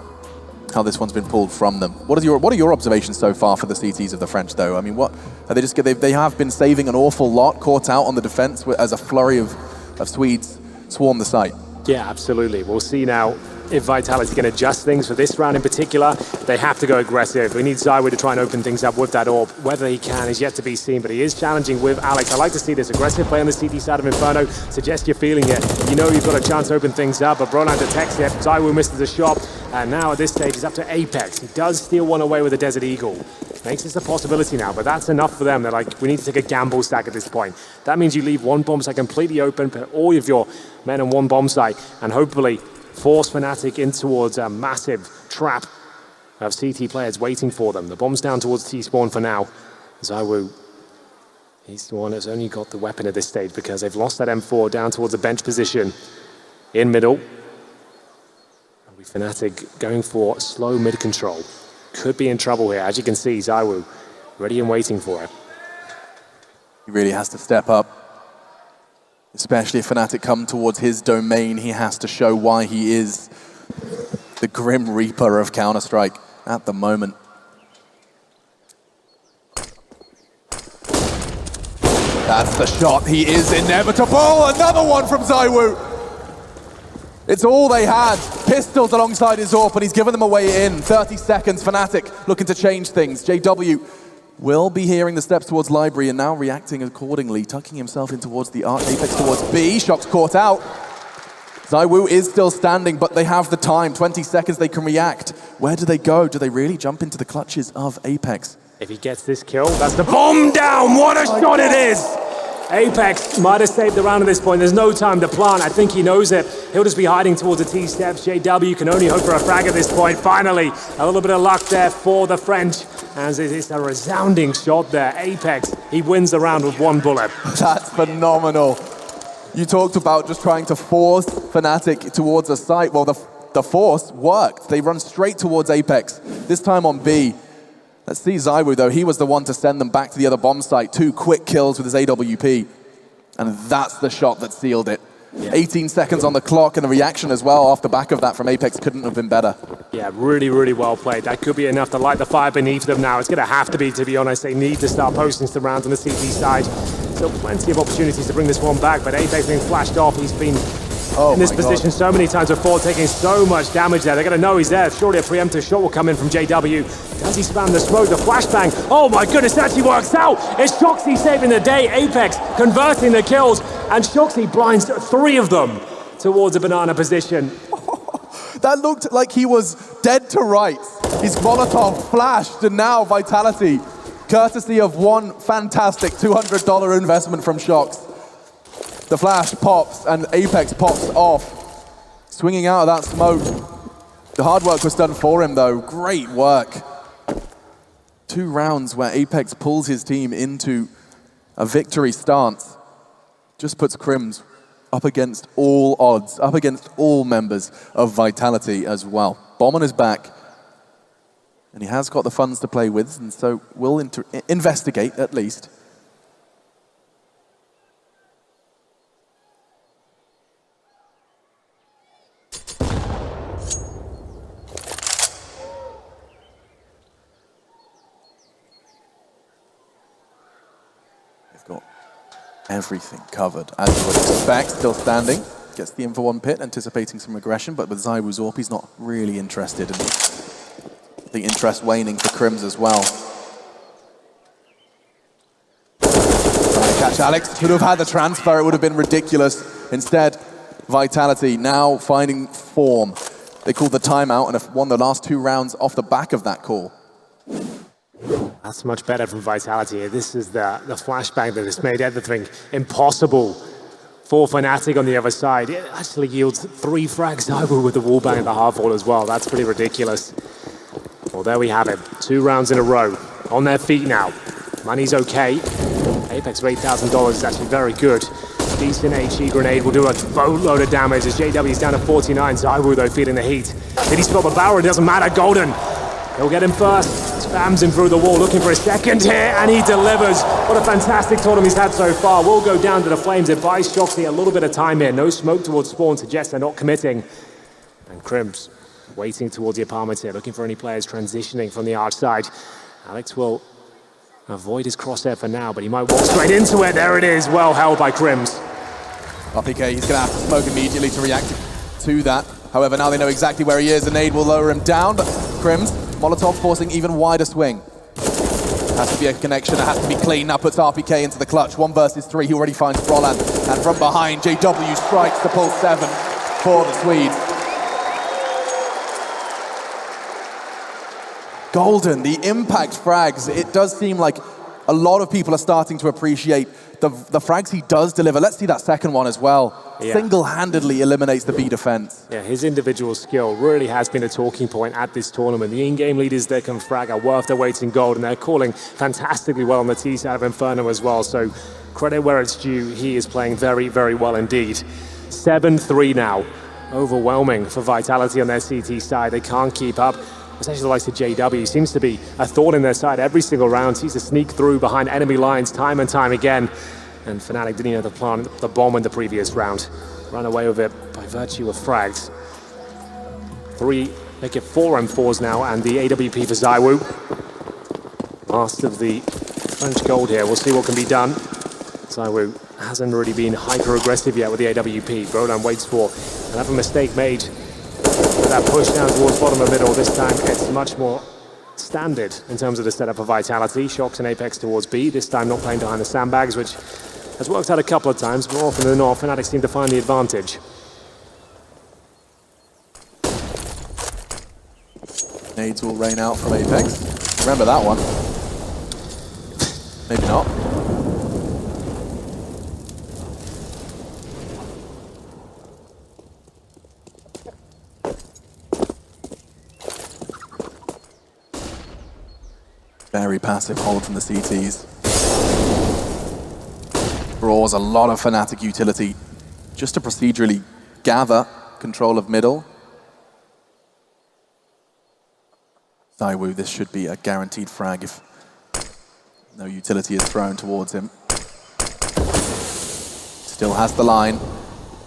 how this one's been pulled from them. What are your observations so far for the CTs of the French, though? I mean, what are they just? They have been saving an awful lot, caught out on the defense as a flurry of Swedes swarm the site. Yeah, absolutely. We'll see now if Vitality can adjust things for this round in particular. They have to go aggressive. We need ZywOo to try and open things up with that orb. Whether he can is yet to be seen, but he is challenging with Alex. I like to see this aggressive play on the CT side of Inferno. Suggest you're feeling it. You know you've got a chance to open things up, but Brolan detects it. ZywOo misses the shot, and now at this stage he's up to Apex. He does steal one away with a Desert Eagle. Makes this a possibility now, but that's enough for them. They're like, we need to take a gamble stack at this point. That means you leave one bomb site completely open, put all of your men on one bomb site, and hopefully force Fnatic in towards a massive trap of CT players waiting for them. The bomb's down towards T-spawn for now. ZywOo, he's the one that's only got the weapon at this stage because they've lost that M4 down towards a bench position in middle. Fnatic going for slow mid control. Could be in trouble here. As you can see, ZywOo ready and waiting for it. He really has to step up. Especially if Fnatic come towards his domain, he has to show why he is the Grim Reaper of Counter-Strike at the moment. That's the shot. He is inevitable. Another one from ZywOo. It's all they had. Pistols alongside his AWP, and he's given them away in. 30 seconds, Fnatic looking to change things. JW will be hearing the steps towards Library and now reacting accordingly, tucking himself in towards the arc. Apex towards B. Shock's caught out. ZywOo is still standing, but they have the time. 20 seconds, they can react. Where do they go? Do they really jump into the clutches of Apex? If he gets this kill, that's the bomb down. What a shot it is! Apex might have saved the round at this point. There's no time to plant. I think he knows it. He'll just be hiding towards the T-steps. JW can only hope for a frag at this point. Finally, a little bit of luck there for the French. As it is a resounding shot there. Apex, he wins the round with one bullet. That's phenomenal. You talked about just trying to force Fnatic towards a site. Well, the force worked. They run straight towards Apex, this time on B. Let's see ZywOo, though. He was the one to send them back to the other bomb site. 2 quick kills with his AWP. And that's the shot that sealed it. Yeah. 18 seconds on the clock, and the reaction as well off the back of that from Apex couldn't have been better. Yeah, really, really well played. That could be enough to light the fire beneath them now. It's going to have to be honest. They need to start posting some rounds on the CT side. Still plenty of opportunities to bring this one back, but Apex being flashed off. He's been in this position so many times before, taking so much damage there. They're going to know he's there. Surely a preemptive shot will come in from JW. Does he spam the smoke? The flashbang. Oh my goodness, it actually works out. It's Shoxy saving the day. Apex converting the kills, and Shoxy blinds 3 of them towards a banana position. That looked like he was dead to rights. His Molotov flashed, and now Vitality, courtesy of one fantastic $200 investment from Shox. The flash pops, and Apex pops off, swinging out of that smoke. The hard work was done for him, though. Great work. 2 rounds where Apex pulls his team into a victory stance. Just puts Crims up against all odds, up against all members of Vitality as well. Bomb on his back, and he has got the funds to play with, and so we'll investigate at least. Got everything covered, as you would expect. Still standing, gets the info on pit, anticipating some aggression, but with ZywOo's AWP, he's not really interested, and the interest waning for Crims as well. Trying to catch much. Alex could have had the transfer, it would have been ridiculous. Instead, Vitality now finding form. They called the timeout and have won the last 2 rounds off the back of that call. That's much better from Vitality. This is the flashbang that has made everything impossible for Fnatic on the other side. It actually yields 3 frags over with the wallbang at the half wall as well. That's pretty ridiculous. Well, there we have it. 2 rounds in a row. On their feet now. Money's okay. Apex of $8,000 is actually very good. Decent HE grenade will do a boatload of damage as JW's down to 49. ZywOo though feeling the heat. Did he spot the barrel? It doesn't matter. Golden. He'll get him first. Spams him through the wall, looking for a second here, and he delivers. What a fantastic tournament he's had so far. Will go down to the flames. It buys Shoxy a little bit of time here. No smoke towards spawn suggests they're not committing. And Crims waiting towards the apartment here, looking for any players transitioning from the arch side. Alex will avoid his crosshair for now, but he might walk straight into it. There it is, well held by Crims. RPK, he's going to have to smoke immediately to react to that. However, now they know exactly where he is. A nade will lower him down, but Crims, Molotov forcing even wider swing. Has to be a connection, it has to be clean. Now puts RPK into the clutch. 1 versus 3, he already finds Froland. And from behind, JW strikes the pull 7 for the Swedes. Golden, the impact frags. It does seem like a lot of people are starting to appreciate the frags he does deliver. Let's see that second one as well. Yeah. Single-handedly eliminates the B defense. Yeah, his individual skill really has been a talking point at this tournament. The in-game leaders that can frag are worth their weight in gold, and they're calling fantastically well on the T side of Inferno as well. So credit where it's due. He is playing very, very well indeed. 7-3 now. Overwhelming for Vitality on their CT side. They can't keep up. Especially the likes of JW, seems to be a thorn in their side every single round. Seems to sneak through behind enemy lines time and time again. And Fnatic didn't even plant the bomb in the previous round. Run away with it by virtue of frags. 3, make it 4 M4s now, and the AWP for ZywOo. Last of the French gold here. We'll see what can be done. ZywOo hasn't really been hyper-aggressive yet with the AWP. Roland waits for another mistake made. With that push down towards bottom of middle, this time it's much more standard in terms of the setup for Vitality. Shox and Apex towards B, this time not playing behind the sandbags, which has worked out a couple of times, but more often than not, Fnatic seem to find the advantage. Nades will rain out from Apex. Remember that one. Maybe not. Very passive hold from the CTs. Draws a lot of Fnatic utility just to procedurally gather control of middle. ZywOo, this should be a guaranteed frag if no utility is thrown towards him. Still has the line.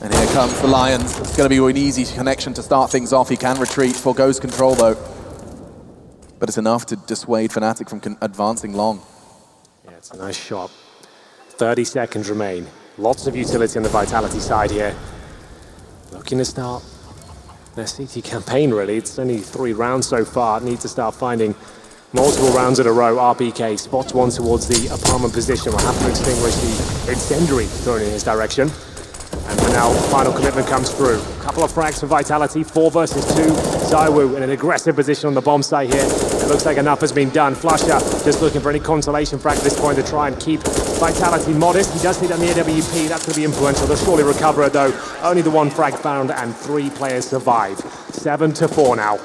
And here comes the Lions. It's going to be an easy connection to start things off. He can retreat, forgoes control though. But it's enough to dissuade Fnatic from advancing long. Yeah, it's a nice shot. 30 seconds remain. Lots of utility on the Vitality side here. Looking to start their CT campaign, really. It's only 3 rounds so far. Need to start finding multiple rounds in a row. RPK spots one towards the apartment position. Will have to extinguish the incendiary thrown in his direction. And for now, final commitment comes through. Couple of frags for Vitality, 4 versus 2. ZywOo in an aggressive position on the bomb site here. It looks like enough has been done. Flusher just looking for any consolation frag at this point to try and keep Vitality modest. He does need on the AWP, that's going to be influential. They'll surely recover it though. Only the 1 frag found and 3 players survive. 7-4 now.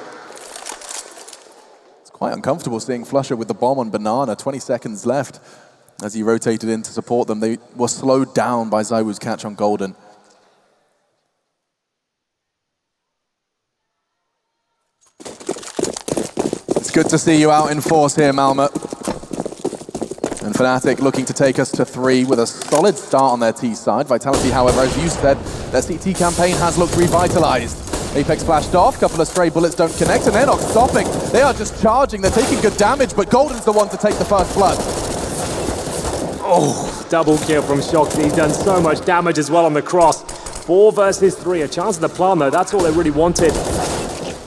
It's quite uncomfortable seeing Flusher with the bomb on Banana, 20 seconds left. As he rotated in to support them, they were slowed down by ZywOo's catch on Golden. It's good to see you out in force here, Malma. And Fnatic looking to take us to 3 with a solid start on their T side. Vitality, however, as you said, their CT campaign has looked revitalized. Apex flashed off, couple of stray bullets don't connect, and they're not stopping. They are just charging, they're taking good damage, but Golden's the one to take the first blood. Oh, double kill from Shoxy. He's done so much damage as well on the cross. 4 versus 3, a chance of the plan though, that's all they really wanted.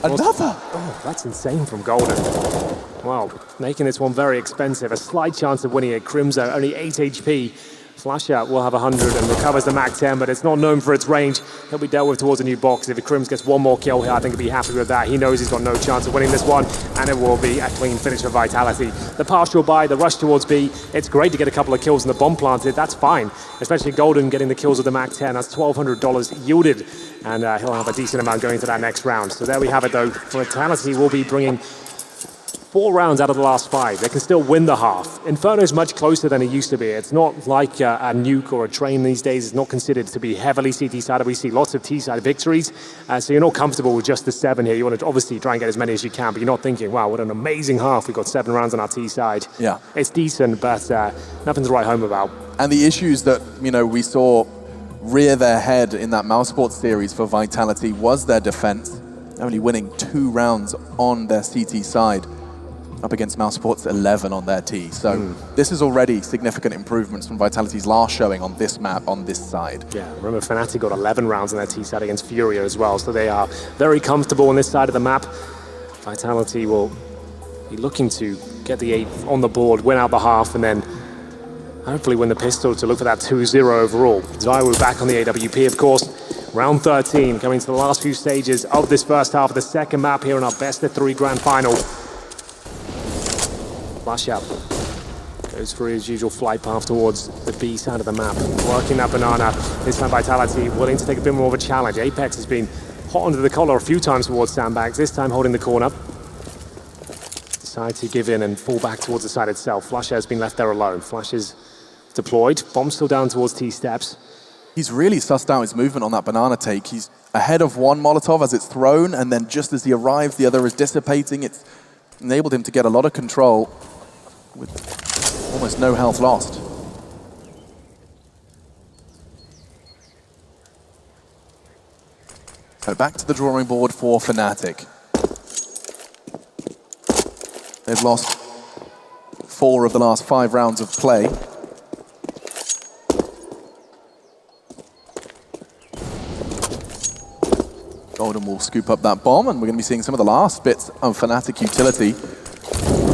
Another! Oh, that's insane from Golden. Wow, making this one very expensive. A slight chance of winning it. Crimzo, only 8 HP. Flasher will have 100 and recovers the Mac 10, but it's not known for its range. He'll be dealt with towards a new box. If the Crims gets one more kill here, I think he'll be happy with that. He knows he's got no chance of winning this one, and it will be a clean finish for Vitality. The partial buy, the rush towards B, it's great to get a couple of kills and the bomb planted. That's fine, especially Golden getting the kills with the Mac 10. That's $1,200 yielded, and he'll have a decent amount going to that next round. So there we have it, though. Vitality will be bringing 4 rounds out of the last 5. They can still win the half. Inferno's much closer than it used to be. It's not like a nuke or a train these days. It's not considered to be heavily CT-sided. We see lots of T-side victories. So you're not comfortable with just the 7 here. You want to obviously try and get as many as you can, but you're not thinking, wow, what an amazing half. We've got 7 rounds on our T-side. Yeah. It's decent, but nothing to write home about. And the issues that, we saw rear their head in that Mouse Sports series for Vitality was their defense, only winning 2 rounds on their CT side, up against Mouse Sports 11 on their T. So this is already significant improvements from Vitality's last showing on this map, on this side. Yeah, remember Fnatic got 11 rounds on their T side against Furia as well, so they are very comfortable on this side of the map. Vitality will be looking to get the 8 on the board, win out the half, and then hopefully win the pistol to look for that 2-0 overall. ZywOo back on the AWP, of course. Round 13, coming to the last few stages of this first half of the second map here in our best-of-3 grand final. Flash up. Goes for his usual flight path towards the B side of the map. Working that banana. This time Vitality willing to take a bit more of a challenge. Apex has been hot under the collar a few times towards sandbags. This time holding the corner. Decide to give in and fall back towards the side itself. Flash has been left there alone. Flash is deployed. Bomb still down towards T-steps. He's really sussed out his movement on that banana take. He's ahead of one Molotov as it's thrown, and then just as he arrives, the other is dissipating. It's enabled him to get a lot of control with almost no health lost. So back to the drawing board for Fnatic. They've lost 4 of the last 5 rounds of play. Golden will scoop up that bomb, and we're going to be seeing some of the last bits of Fnatic utility.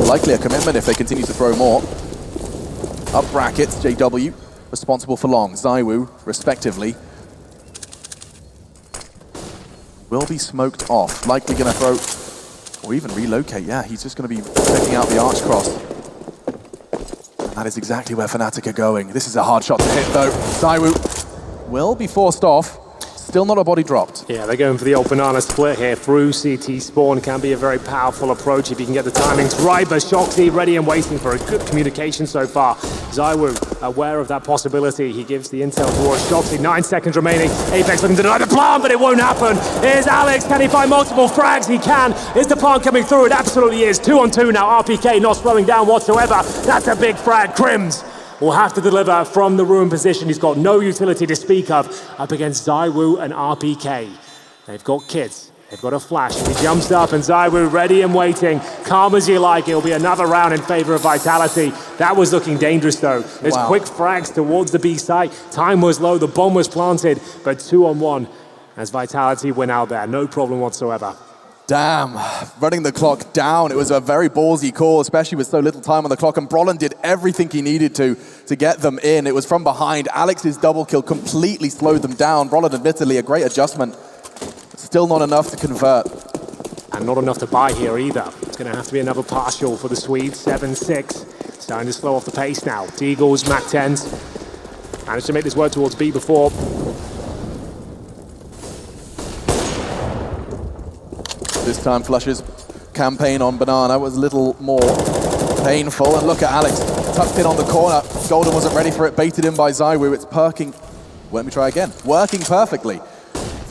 Likely a commitment if they continue to throw more. Up brackets, JW, responsible for long. ZywOo, respectively, will be smoked off. Likely going to throw, or even relocate. Yeah, he's just going to be taking out the arch cross. And that is exactly where Fnatic are going. This is a hard shot to hit, though. ZywOo will be forced off. Still not a body dropped. Yeah, they're going for the old banana split here through CT spawn. Can be a very powerful approach if you can get the timings right, but Shoxy ready and waiting for a good communication so far. ZywOo aware of that possibility. He gives the intel towards Shoxy. 9 seconds remaining. Apex looking to deny the plant, but it won't happen. Here's Alex. Can he find multiple frags? He can. Is the plant coming through? It absolutely is. 2 on 2 now. RPK not slowing down whatsoever. That's a big frag. Crims will have to deliver from the ruin position. He's got no utility to speak of up against ZywOo and RPK. They've got kits. They've got a flash. He jumps up and ZywOo ready and waiting. Calm as you like. It'll be another round in favor of Vitality. That was looking dangerous though. There's quick frags towards the B site. Time was low. The bomb was planted. But 2 on 1 as Vitality went out there. No problem whatsoever. Damn, running the clock down. It was a very ballsy call, especially with so little time on the clock, and Brolin did everything he needed to get them in. It was from behind. Alex's double kill completely slowed them down. Brolin, admittedly, a great adjustment. Still not enough to convert. And not enough to buy here either. It's going to have to be another partial for the Swedes. 7-6. Starting to slow off the pace now. Deagles, Mac 10s. Managed to make this work towards B before. This time Flush's campaign on Banana was a little more painful. And look at Alex, tucked in on the corner. Golden wasn't ready for it, baited in by ZywOo. It's perking. Let me try again. Working perfectly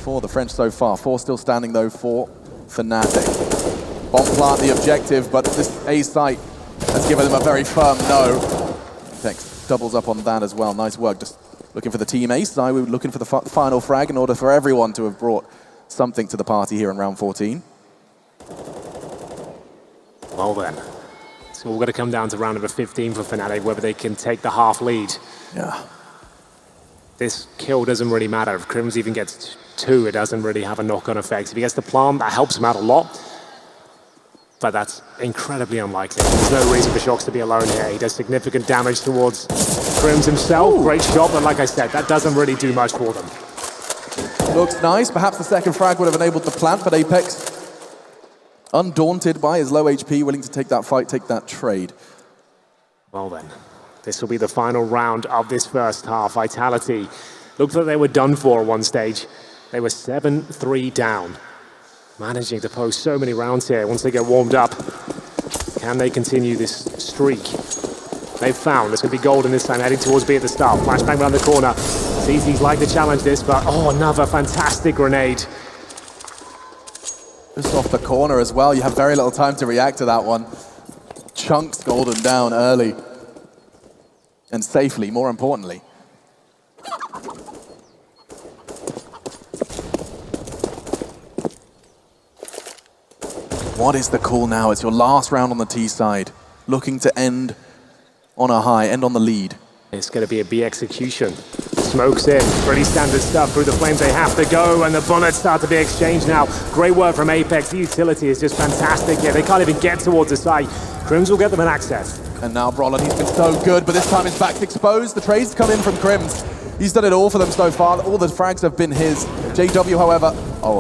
for the French so far. 4 still standing though for Fnatic. Bomb plant the objective, but this A site has given them a very firm no. Tex doubles up on that as well. Nice work. Just looking for the team ace. ZywOo looking for the final frag in order for everyone to have brought something to the party here in round 14. Well then, it's all going to come down to round number 15 for Fnatic, whether they can take the half lead. Yeah. This kill doesn't really matter. If Crims even gets 2, it doesn't really have a knock-on effect. If he gets the plant, that helps him out a lot. but that's incredibly unlikely. There's no reason for Shox to be alone here. He does significant damage towards Crims himself. Great shot, but like I said, that doesn't really do much for them. Looks nice. Perhaps the second frag would have enabled the plant, but Apex, undaunted by his low HP, willing to take that fight, take that trade. Well then, this will be the final round of this first half. Vitality looked like they were done for at one stage. They were 7-3 down. Managing to post so many rounds here once they get warmed up. Can they continue this streak? They've found there's going to be golden this time, heading towards B at the start. Flashbang around the corner. CZ's like to challenge this, but another fantastic grenade. Just off the corner as well. You have very little time to react to that one. Chunks golden down early. And safely, more importantly. What is the call now? It's your last round on the T side. Looking to end on a high, end on the lead. It's going to be a B execution. Smokes in, pretty standard stuff. Through the flames they have to go, and the bullets start to be exchanged now. Great work from Apex. The utility is just fantastic here. They can't even get towards the site. Crims will get them an access. And now Brolin, he's been so good, but this time his back's exposed. The trades come in from Crims. He's done it all for them so far. All the frags have been his. JW, however,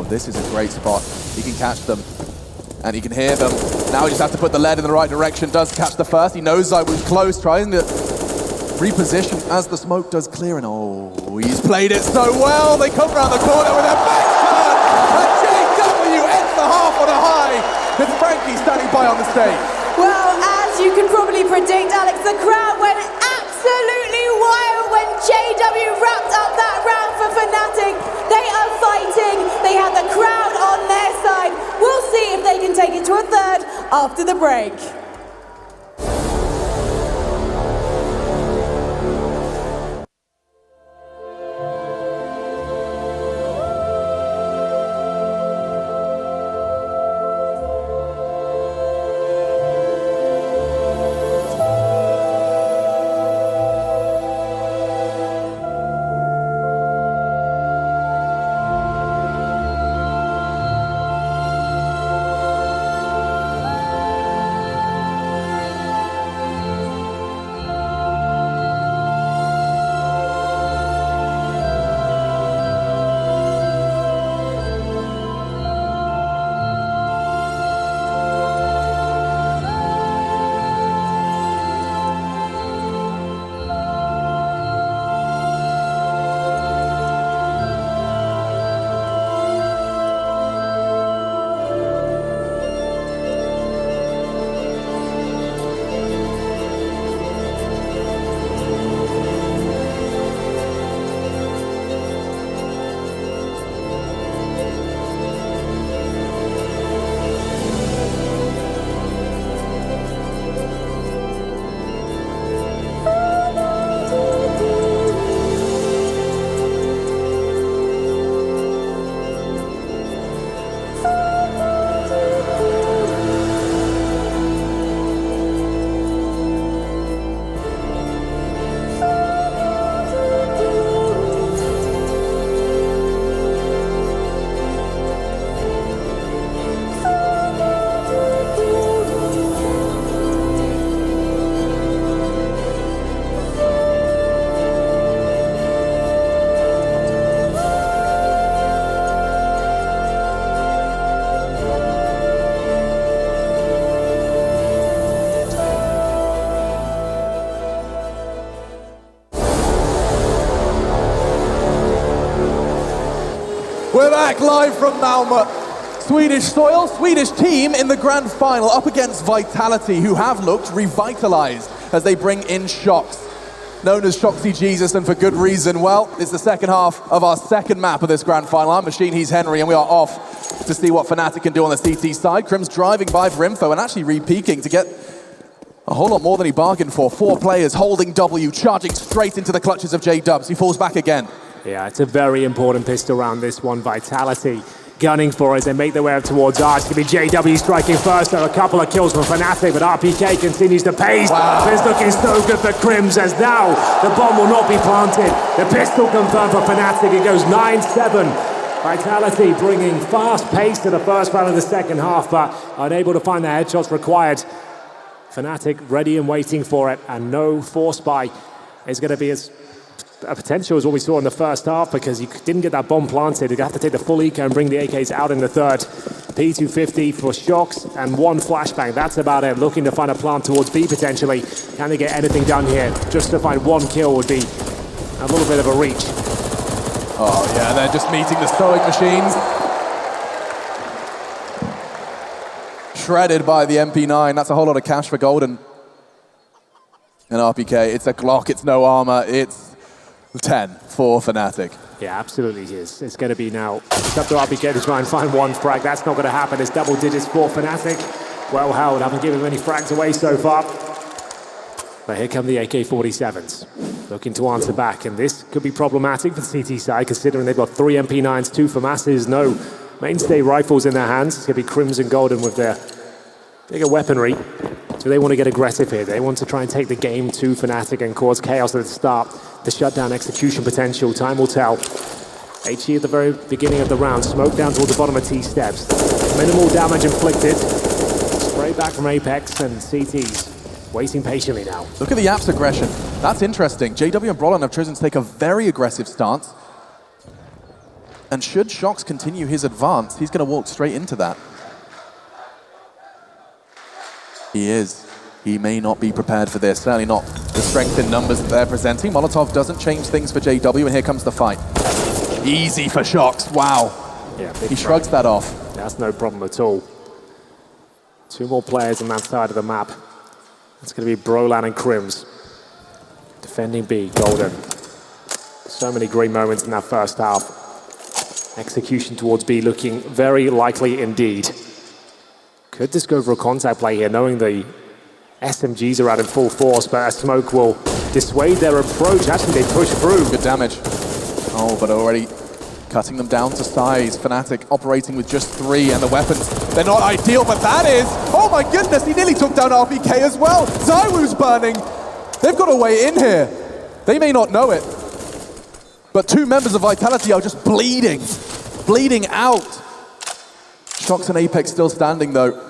this is a great spot. He can catch them. And he can hear them. Now he just has to put the lead in the right direction. Does catch the first. He knows I was close, trying to reposition as the smoke does clear. And he's played it so well. They come around the corner with a back turn. And JW ends the half on a high. With Frankie standing by on the stage. Well, as you can probably predict, Alex, the crowd went absolutely wild when JW wrapped up that round for Fnatic. They are fighting. They have the crowd on their side. We'll see if they can take it to a third after the break. We're back live from Malmö. Swedish soil, Swedish team in the grand final up against Vitality, who have looked revitalized as they bring in Shox. Known as Shoxy Jesus, and for good reason. Well, it's the second half of our second map of this grand final. I'm Machine, he's Henry, and we are off to see what Fnatic can do on the CT side. Crims driving by for info and actually re-peaking to get a whole lot more than he bargained for. 4 players holding W, charging straight into the clutches of J-Dubs. He falls back again. Yeah, it's a very important pistol round, this one. Vitality gunning for as they make their way up towards R. It's going to be JW striking first. There are a couple of kills from Fnatic, but RPK continues to pace. Wow. It's looking so good for Crims as now the bomb will not be planted. The pistol confirmed for Fnatic. It goes 9-7 Vitality bringing fast pace to the first round of the second half, but unable to find the headshots required. Fnatic ready and waiting for it, and no force buy is going to be as a potential as what we saw in the first half, because you didn't get that bomb planted. You have to take the full eco and bring the AKs out in the third. P250 for Shocks and one flashbang. That's about it. Looking to find a plant towards B potentially. Can they get anything done here? Just to find one kill would be a little bit of a reach. Oh yeah, they're just meeting the stoic machines. Shredded by the MP9. That's a whole lot of cash for Golden. And RPK, it's a Glock, it's no armor, it's 10 for Fnatic. Yeah, absolutely is. It's going to be now. It's up to RPK to try and find one frag. That's not going to happen. It's double digits for Fnatic. Well held. Haven't given many frags away so far. But here come the AK-47s. Looking to answer back. And this could be problematic for the CT side, considering they've got 3 MP9s, 2 FAMASs, no mainstay rifles in their hands. It's going to be Crimson Golden with their bigger weaponry. Do they want to get aggressive here? They want to try and take the game to Fnatic and cause chaos at the start. The shutdown execution potential, time will tell. HE at the very beginning of the round, smoke down towards the bottom of T steps. Minimal damage inflicted. Spray back from Apex and CTs waiting patiently now. Look at the Apps aggression. That's interesting. JW and Brolin have chosen to take a very aggressive stance. And should Shocks continue his advance, he's going to walk straight into that. He is. He may not be prepared for this. Certainly not the strength in numbers that they're presenting. Molotov doesn't change things for JW, and here comes the fight. Easy for Shocks. Wow. Yeah, he shrugs that off. That's no problem at all. 2 more players on that side of the map. It's going to be Brolan and Crims. Defending B, Golden. So many great moments in that first half. Execution towards B looking very likely indeed. Could this go for a contact play here, knowing the SMGs are out in full force, but a smoke will dissuade their approach. Actually, they push through. Good damage. Oh, but already cutting them down to size. Fnatic operating with just 3, and the weapons, they're not ideal, but that is... Oh my goodness, he nearly took down RPK as well. ZywOo's burning. They've got a way in here. They may not know it, but 2 members of Vitality are just bleeding. Bleeding out. Shocks and Apex still standing though.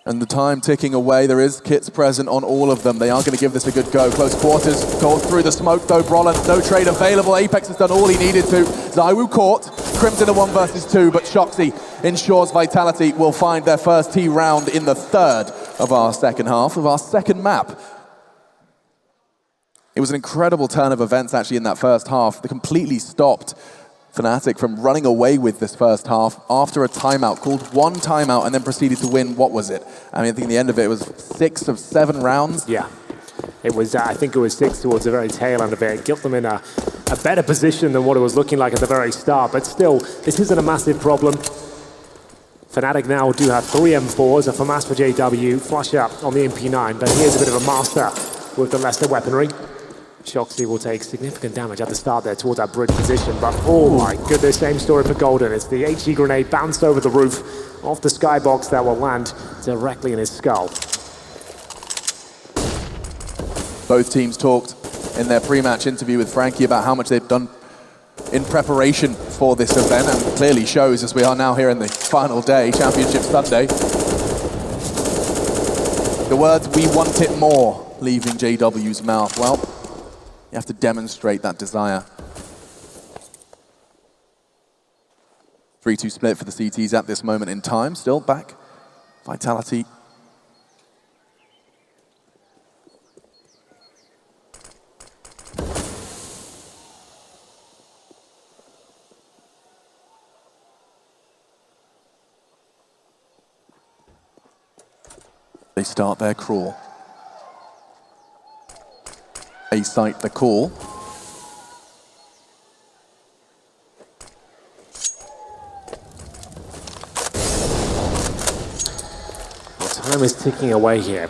And the time ticking away. There is kits present on all of them. They are going to give this a good go. Close quarters, goes through the smoke though. Brolin, no trade available. Apex has done all he needed to. ZywOo caught. Crimson a 1 versus 2, but Shoxy ensures Vitality will find their first T round in the third of our second half, of our second map. It was an incredible turn of events actually in that first half. They completely stopped Fnatic from running away with this first half after a timeout, called 1 timeout, and then proceeded to win, what was it? I mean, I think the end of it was 6 of 7 rounds. Yeah, it was, I think it was 6 towards the very tail end of it. It got them in a better position than what it was looking like at the very start, but still, this isn't a massive problem. Fnatic now do have 3 M4s, a FAMAS for JW, flush up on the MP9, but here's a bit of a master with the lesser weaponry. Shoxy will take significant damage at the start there towards that bridge position, but oh my goodness, same story for Golden. It's the HE grenade bounced over the roof off the skybox that will land directly in his skull. Both teams talked in their pre-match interview with Frankie about how much they've done in preparation for this event, and clearly shows as we are now here in the final day, Championship Sunday. The words, "we want it more," leaving JW's mouth. Well, you have to demonstrate that desire. 3-2 split for the CTs at this moment in time. Still back. Vitality. They start their crawl. They cite the call. Well, time is ticking away here.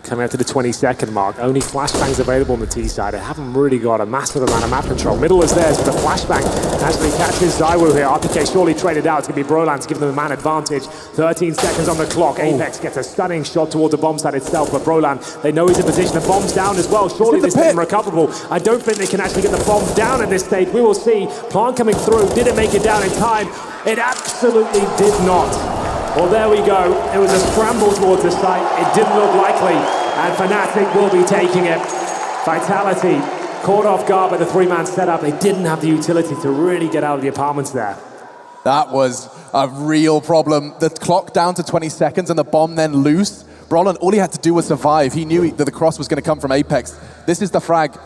coming up to the 22nd mark. Only flashbangs available on the T side. They haven't really got a massive amount of map control. Middle is theirs, but the flashbang actually catches ZywOo here. RPK surely traded out. It's going to be Brolan to give them a man advantage. 13 seconds on the clock. Apex gets a stunning shot towards the bomb site itself, but Brolan, they know he's in position. The bomb's down as well. Surely this is recoverable. I don't think they can actually get the bomb down at this stage. We will see. Plant coming through. Did it make it down in time? It absolutely did not. Well, there we go. It was a scramble towards the site. It didn't look likely, and Fnatic will be taking it. Vitality caught off guard by the three-man setup. They didn't have the utility to really get out of the apartments there. That was a real problem. The clock down to 20 seconds and the bomb then loose. Brolan, all he had to do was survive. He knew that the cross was going to come from Apex. This is the frag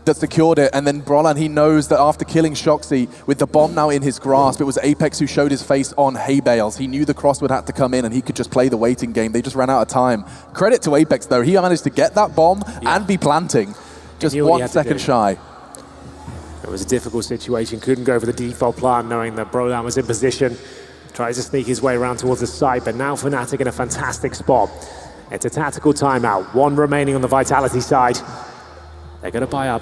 that secured it, and then Brolan, he knows that after killing Shoxi, with the bomb now in his grasp, it was Apex who showed his face on hay bales. He knew the cross would have to come in and he could just play the waiting game. They just ran out of time. Credit to Apex though, he managed to get that bomb and be planting. Just 1 second shy. It was a difficult situation, couldn't go for the default plan knowing that Brolan was in position. Tries to sneak his way around towards the side, but now Fnatic in a fantastic spot. It's a tactical timeout, 1 remaining on the Vitality side. They're going to buy up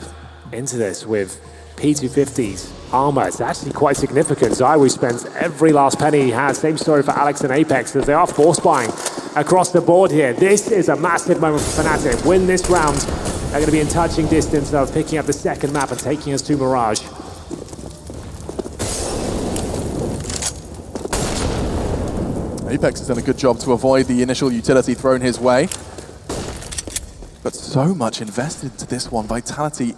into this with P250's armor. It's actually quite significant. ZywOo spends every last penny he has. Same story for Alex and Apex, as they are force buying across the board here. This is a massive moment for Fnatic. Win this round, they're going to be in touching distance of picking up the second map and taking us to Mirage. Apex has done a good job to avoid the initial utility thrown his way. But so much invested into this one. Vitality,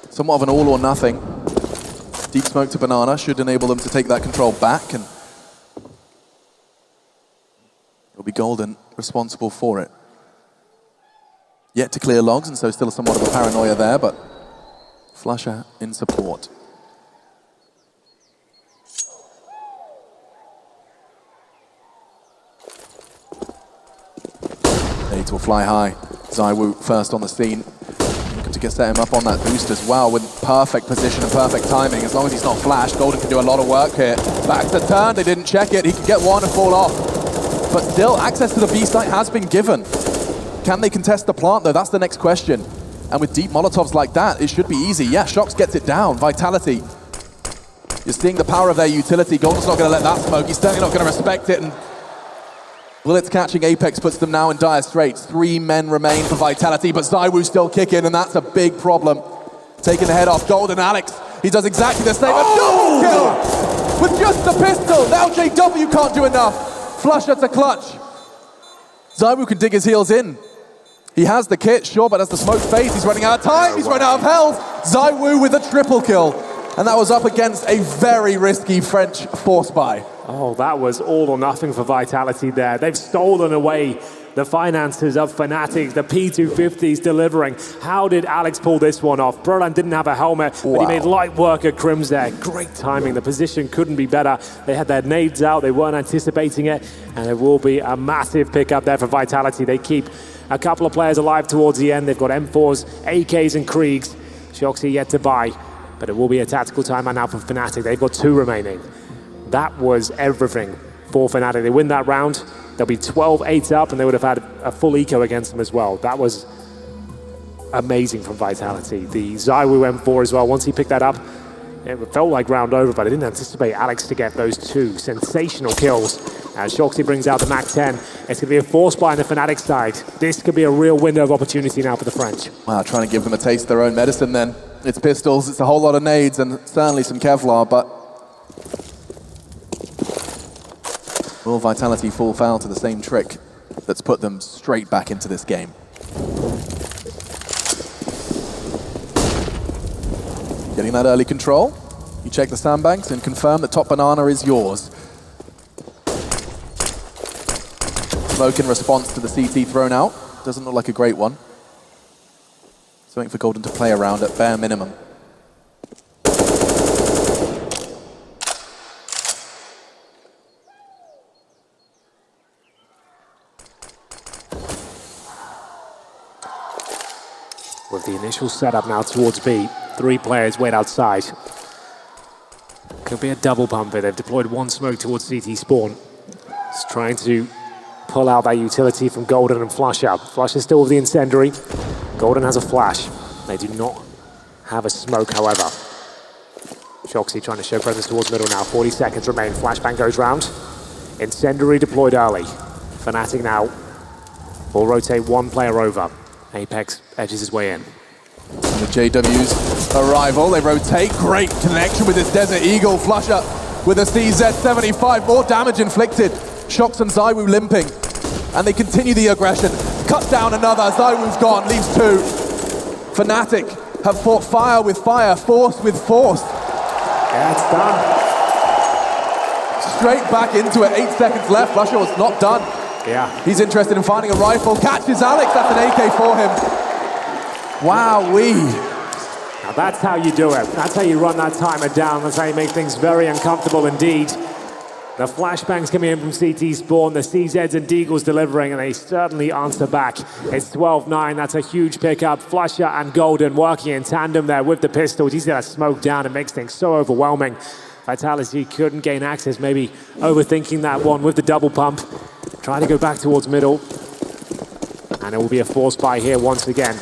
somewhat of an all or nothing. Deep smoke to Banana should enable them to take that control back, and it'll be Golden responsible for it. Yet to clear logs, and so still somewhat of a paranoia there, but Flusher in support. Nades will fly high. ZywOo first on the scene. Looking to get set him up on that boost as well with perfect position and perfect timing. As long as he's not flashed, Golden can do a lot of work here. Back to turn, they didn't check it. He can get one and fall off. But still, access to the B site has been given. Can they contest the plant though? That's the next question. And with deep Molotovs like that, it should be easy. Yeah, Shox gets it down. Vitality. You're seeing the power of their utility. Golden's not going to let that smoke. He's certainly not going to respect it. And bullets catching Apex puts them now in dire straits. 3 men remain for Vitality, but ZywOo still kicking, and that's a big problem. Taking the head off Golden. Alex, he does exactly the same. A double kill with just the pistol. Now JW can't do enough. Flusher to clutch. ZywOo can dig his heels in. He has the kit, sure, but as the smoke fades, he's running out of time. He's running out of health. ZywOo with a triple kill. And that was up against a very risky French force buy. Oh, that was all or nothing for Vitality there. They've stolen away the finances of Fnatic. The P250's delivering. How did Alex pull this one off? Brolan didn't have a helmet, but he made light work of Crims there. Great timing. The position couldn't be better. They had their nades out. They weren't anticipating it. And it will be a massive pickup there for Vitality. They keep a couple of players alive towards the end. They've got M4s, AKs, and Kriegs. Shoxi yet to buy. But it will be a tactical timeout now for Fnatic. They've got 2 remaining. That was everything for Fnatic. They win that round, they'll be 12-8 up, and they would have had a full eco against them as well. That was amazing from Vitality. The ZywOo M4 as well, once he picked that up, it felt like round over, but I didn't anticipate Alex to get those 2 sensational kills. As Shoxi brings out the MAC-10, it's going to be a force buy on the Fnatic side. This could be a real window of opportunity now for the French. Wow, trying to give them a taste of their own medicine then. It's pistols, it's a whole lot of nades, and certainly some Kevlar, but will Vitality fall foul to the same trick that's put them straight back into this game? Getting that early control. You check the sandbanks and confirm that top banana is yours. Smoke in response to the CT thrown out. Doesn't look like a great one. Something for Golden to play around at bare minimum. With the initial setup now towards B, 3 players wait outside. Could be a double pump here. They've deployed 1 smoke towards CT spawn. Just trying to pull out that utility from Golden and Flusher. Flusher still with the incendiary. Golden has a flash. They do not have a smoke, however. Shoxy trying to show presence towards middle now. 40 seconds remain. Flashbang goes round. Incendiary deployed early. Fnatic now will rotate one player over. Apex edges his way in. And the JW's arrival, they rotate. Great connection with this Desert Eagle. Flusher with a CZ75, more damage inflicted. Shox and ZywOo limping. And they continue the aggression. Cut down another, ZywOo's gone, leaves two. Fnatic have fought fire with fire, force with force. Yeah, it's done. Straight back into it, 8 seconds left. Flusher was not done. Yeah. He's interested in finding a rifle. Catches Alex, that's an AK for him. Wowee. Now that's how you do it. That's how you run that timer down. That's how you make things very uncomfortable indeed. The flashbangs coming in from CT Spawn, the CZs and Deagles delivering, and they certainly answer back. It's 12-9, that's a huge pickup. Flusher and Golden working in tandem there with the pistols. He's got to smoke down and makes things so overwhelming. Vitality couldn't gain access, maybe overthinking that one with the double pump. Trying to go back towards middle. And it will be a force buy here once again.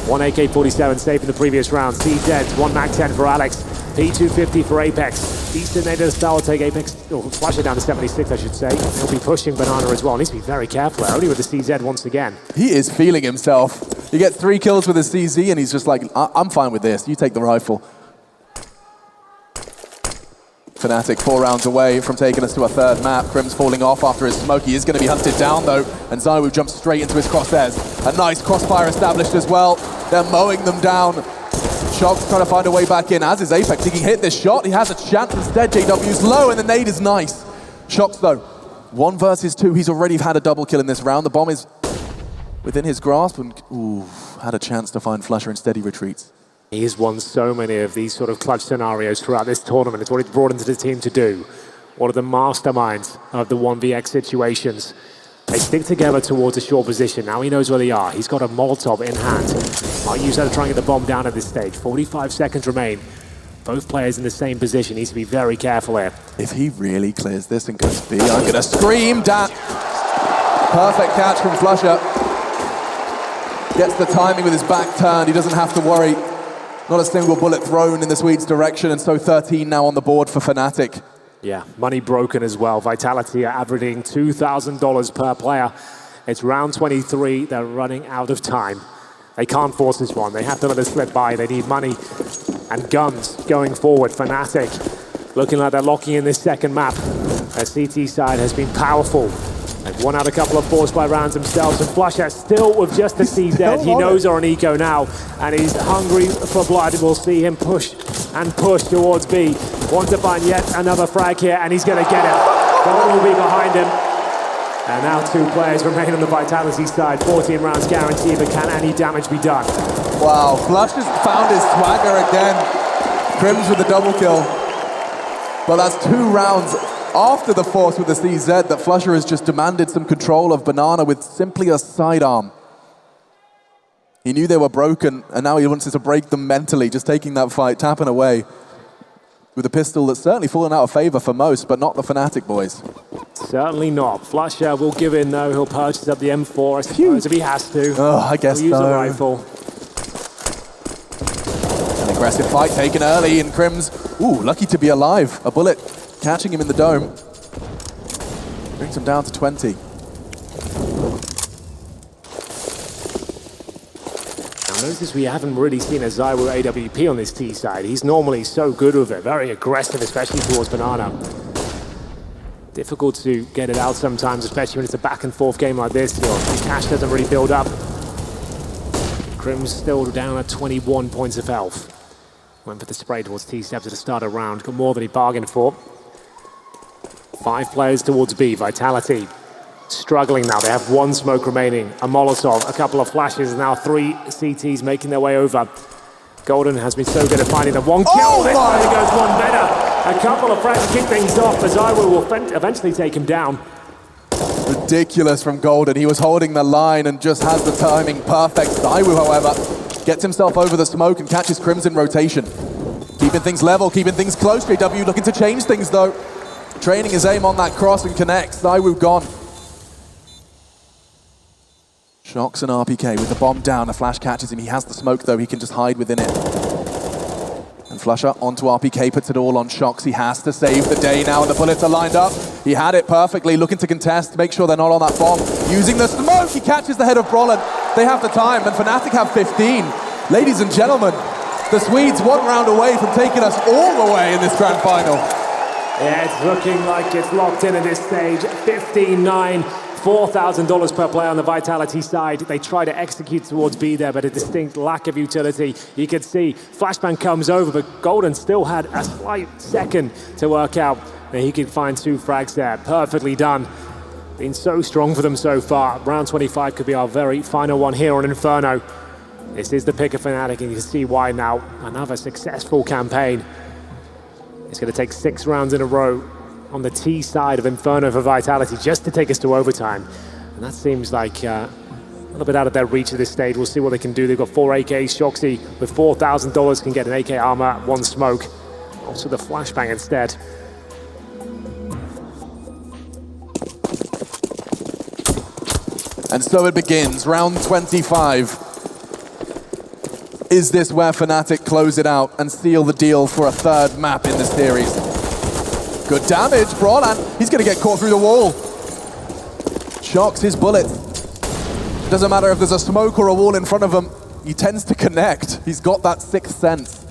One AK-47 safe in the previous round. CZs, one MAC-10 for Alex. P250 for Apex. Decent native style will take Apex, or flush it down to 76, I should say. He'll be pushing Banana as well. Needs to be very careful, only with the CZ once again. He is feeling himself. He gets 3 kills with his CZ and he's just like, I'm fine with this. You take the rifle. Fnatic 4 rounds away from taking us to a third map. Crim's falling off after his smoke. He is going to be hunted down though, and ZywOo jumps straight into his crosshairs. A nice crossfire established as well. They're mowing them down. Shox trying to find a way back in, as is Apex. He can hit this shot. He has a chance instead. JW's low, and the nade is nice. Shox though, 1 versus 2. He's already had a double kill in this round. The bomb is within his grasp, and had a chance to find Flusher. Instead he retreats. He has won so many of these sort of clutch scenarios throughout this tournament. It's what he's brought into the team to do. One of the masterminds of the 1vx situations. They stick together towards a short position. Now he knows where they are. He's got a Molotov in hand. Might use that to try and get the bomb down at this stage. 45 seconds remain. Both players in the same position. Needs to be very careful here. If he really clears this and goes B, I'm going to scream, Dan. Perfect catch from Flusher. Gets the timing with his back turned. He doesn't have to worry. Not a single bullet thrown in the Swedes' direction, and so 13 now on the board for Fnatic. Yeah, money broken as well. Vitality are averaging $2,000 per player. It's round 23. They're running out of time. They can't force this one. They have to let it slip by. They need money and guns going forward. Fnatic looking like they're locking in this second map. Their CT side has been powerful. They've won out a couple of force by rounds themselves, and Flusher still with just the CZ. He knows they're on eco now, and he's hungry for blood. We'll see him push and push towards B. Wants to find yet another frag here, and he's going to get it. Golden will be behind him. And now 2 players remain on the Vitality side. 14 rounds guaranteed, but can any damage be done? Wow, Flusher's found his swagger again. Crims with the double kill. But that's 2 rounds after the force with the CZ that Flusher has just demanded some control of Banana with simply a sidearm. He knew they were broken, and now he wants to break them mentally, just taking that fight, tapping away with a pistol that's certainly fallen out of favor for most, but not the Fnatic boys. Certainly not. Flusher will give in though. He'll purchase up the M4, I suppose, if he has to. Oh, I guess He'll use so. a rifle. An aggressive fight taken early, and Crims, lucky to be alive. A bullet catching him in the dome. Brings him down to 20. Now notice we haven't really seen a ZywOo AWP on this T side. He's normally so good with it, very aggressive, especially towards Banana. Difficult to get it out sometimes, especially when it's a back and forth game like this. Your cash doesn't really build up. Crim's still down at 21 points of health. Went for the spray towards T-Steps at the start of the round. Got more than he bargained for. 5 players towards B. Vitality struggling now. They have 1 smoke remaining. A Molotov, a couple of flashes. Now 3 CTs making their way over. Golden has been so good at finding the 1 kill. This time he goes 1 better. A couple of frags to kick things off. But ZywOo will eventually take him down. Ridiculous from Golden. He was holding the line and just has the timing perfect. ZywOo, however, gets himself over the smoke and catches Crimson rotation. Keeping things level, keeping things close. JW looking to change things though. Training his aim on that cross and connects. ZywOo gone. Shocks and RPK with the bomb down. The flash catches him. He has the smoke, though. He can just hide within it. And Flusher onto RPK, puts it all on Shocks. He has to save the day now, and the bullets are lined up. He had it perfectly, looking to contest, make sure they're not on that bomb. Using the smoke, he catches the head of Brolin. They have the time, and Fnatic have 15. Ladies and gentlemen, the Swedes 1 round away from taking us all the way in this grand final. Yeah, it's looking like it's locked in at this stage. 15-9. $4,000 per play on the Vitality side. They try to execute towards B there, but a distinct lack of utility. You can see Flashbang comes over, but Golden still had a slight second to work out. And he could find 2 frags there. Perfectly done. Been so strong for them so far. Round 25 could be our very final one here on Inferno. This is the pick of Fnatic, and you can see why now. Another successful campaign. It's going to take 6 rounds in a row on the T side of Inferno for Vitality just to take us to overtime. And that seems like a little bit out of their reach at this stage. We'll see what they can do. They've got 4 AKs. Shoxy with $4,000 can get an AK armor, 1 smoke. Also the flashbang instead. And so it begins, round 25. Is this where Fnatic close it out and seal the deal for a 3rd map in the series? Good damage, Brolan. He's going to get caught through the wall. Shocks his bullet. Doesn't matter if there's a smoke or a wall in front of him. He tends to connect. He's got that 6th sense.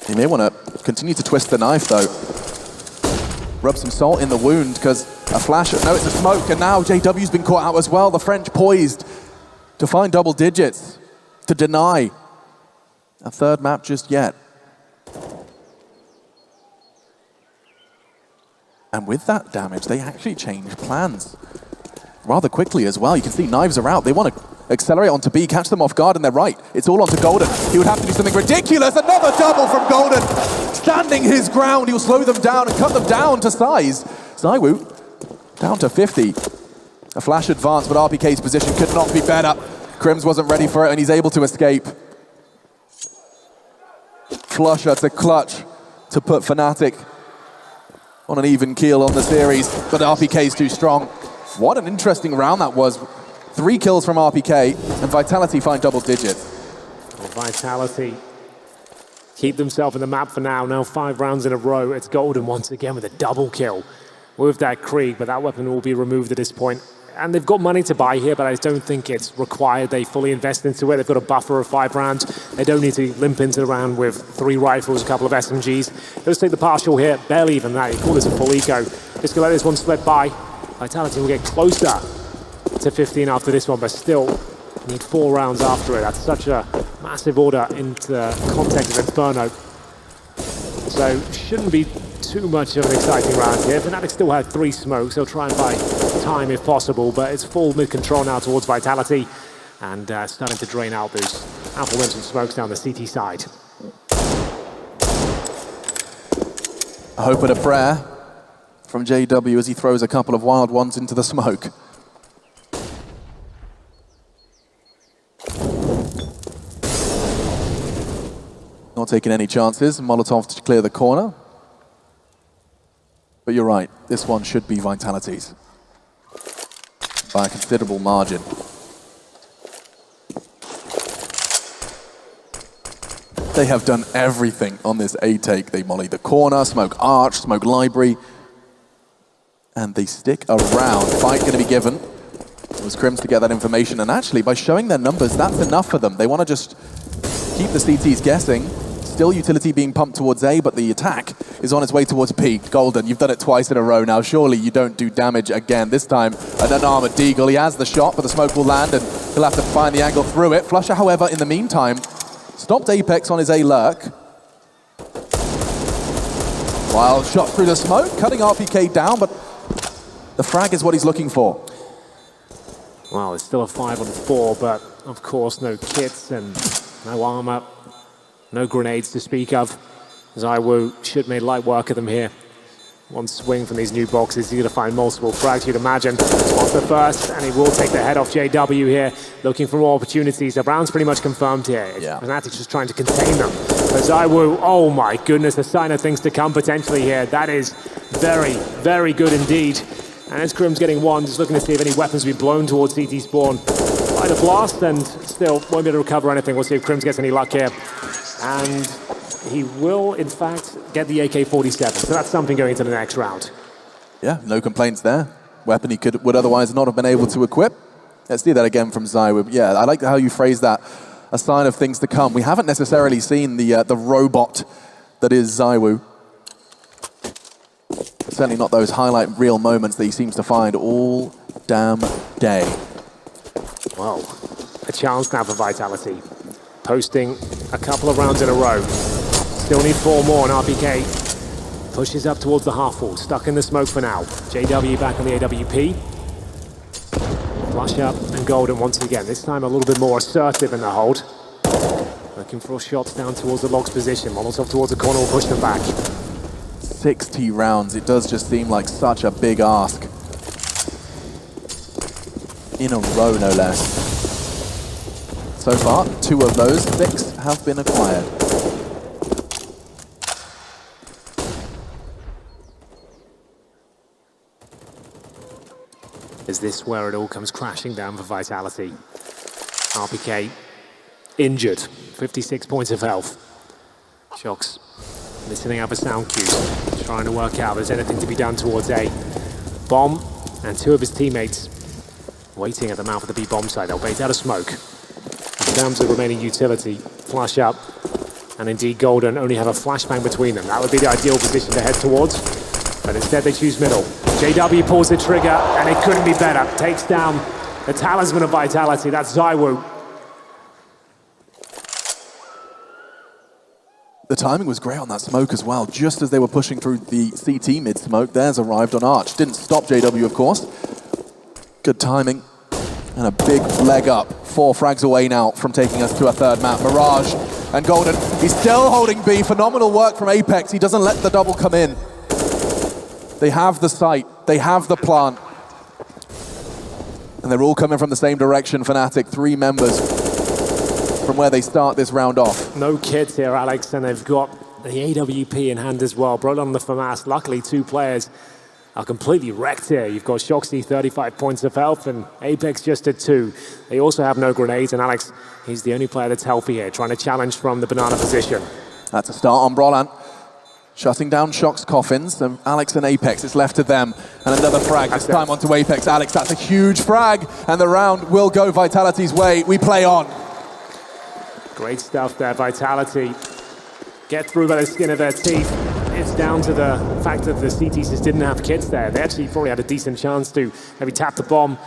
He may want to continue to twist the knife, though. Rub some salt in the wound, because a flash... No, it's a smoke, and now JW's been caught out as well. The French poised to find double digits, to deny a 3rd map just yet. And with that damage, they actually changed plans rather quickly as well. You can see knives are out. They want to accelerate onto B, catch them off guard, and they're right. It's all onto Golden. He would have to do something ridiculous. Another double from Golden. Standing his ground, he'll slow them down and cut them down to size. Zywoo down to 50. A flash advance, but RPK's position could not be better. Crims wasn't ready for it, and he's able to escape. Flusher to clutch to put Fnatic on an even keel on the series, but RPK's too strong. What an interesting round that was. 3 kills from RPK, and Vitality find double digits. Vitality keep themselves in the map for now. Now 5 rounds in a row. It's Golden once again with a double kill with that Krieg, but that weapon will be removed at this point. And they've got money to buy here, but I don't think it's required they fully invest into it. They've got a buffer of 5 rounds. They don't need to limp into the round with 3 rifles, a couple of SMGs. Let's take the partial here, barely even that. You call this a full eco. Just gonna let this one slip by. Vitality will get closer to 15 after this one, but still need 4 rounds after it. That's such a massive order into the context of Inferno. So shouldn't be too much of an exciting round here. Fnatic still had 3 smokes. They'll try and buy time if possible, but it's full mid-control now towards Vitality and starting to drain out those aforementioned smokes down the CT side. A hope and a prayer from JW as he throws a couple of wild ones into the smoke. Not taking any chances. Molotov to clear the corner. But you're right, this one should be Vitality's by a considerable margin. They have done everything on this A take. They molly the corner, smoke arch, smoke library, and they stick around. Fight going to be given. It was Crims to get that information, and actually by showing their numbers, that's enough for them. They want to just keep the CTs guessing. Still utility being pumped towards A, but the attack is on its way towards B. Golden, you've done it twice in a row now. Surely you don't do damage again. This time, an unarmored Deagle. He has the shot, but the smoke will land, and he'll have to find the angle through it. Flusher, however, in the meantime, stopped Apex on his A lurk. Wild shot through the smoke, cutting RPK down, but the frag is what he's looking for. Well, it's still a 5 on 4, but of course no kits and no armor. No grenades to speak of. Zywoo should make light work of them here. One swing from these new boxes, he's going to find multiple frags, you'd imagine. Spots the first, and he will take the head off JW here, looking for more opportunities. The round's pretty much confirmed here. Fnatic's just trying to contain them. But Zywoo, oh my goodness, a sign of things to come potentially here. That is very, very good indeed. And as Crim's getting one, just looking to see if any weapons will be blown towards CT spawn. By the blast, and still won't be able to recover anything. We'll see if Crims gets any luck here. And he will, in fact, get the AK-47. So that's something going into the next round. Yeah, no complaints there. Weapon he would otherwise not have been able to equip. Let's do that again from Zywoo. Yeah, I like how you phrase that. A sign of things to come. We haven't necessarily seen the robot that is Zywoo. Certainly not those highlight reel moments that he seems to find all damn day. Well, a chance now for Vitality. Posting a couple of rounds in a row. Still need 4 more, and RPK pushes up towards the half wall. Stuck in the smoke for now. JW back on the AWP. Flush up and Golden once again. This time a little bit more assertive in the hold. Looking for shots down towards the Logs position. Molotov towards the corner will push them back. 60 rounds. It does just seem like such a big ask. In a row, no less. So far, 2 of those 6 have been acquired. Is this where it all comes crashing down for Vitality? RPK injured, 56 points of health. Shocks listening out for sound cues, trying to work out if there's anything to be done towards A. Bomb and 2 of his teammates waiting at the mouth of the B bomb site. They'll bait out a smoke. In terms of remaining utility, flash up, and indeed Golden only have a flashbang between them. That would be the ideal position to head towards, but instead they choose middle. JW pulls the trigger, and it couldn't be better. Takes down the talisman of Vitality, that's Zywoo. The timing was great on that smoke as well. Just as they were pushing through the CT mid-smoke, theirs arrived on Arch. Didn't stop JW, of course. Good timing, and a big leg up. 4 frags away now from taking us to a 3rd map. Mirage and Golden, he's still holding B. Phenomenal work from Apex. He doesn't let the double come in. They have the site, they have the plant. And they're all coming from the same direction, Fnatic. 3 members from where they start this round off. No kids here, Alex, and they've got the AWP in hand as well. Brought on the FAMAS. Luckily, 2 players are completely wrecked here. You've got Shoxy, 35 points of health, and Apex just at 2. They also have no grenades, and Alex, he's the only player that's healthy here, trying to challenge from the banana position. That's a start on Brolan. Shutting down Shock's coffins, and Alex and Apex, it's left to them. And another frag, this time onto Apex. Alex, that's a huge frag, and the round will go Vitality's way. We play on. Great stuff there, Vitality. Get through by the skin of their teeth. It's down to the fact that the CTs just didn't have kits there. They actually probably had a decent chance to maybe tap the bomb,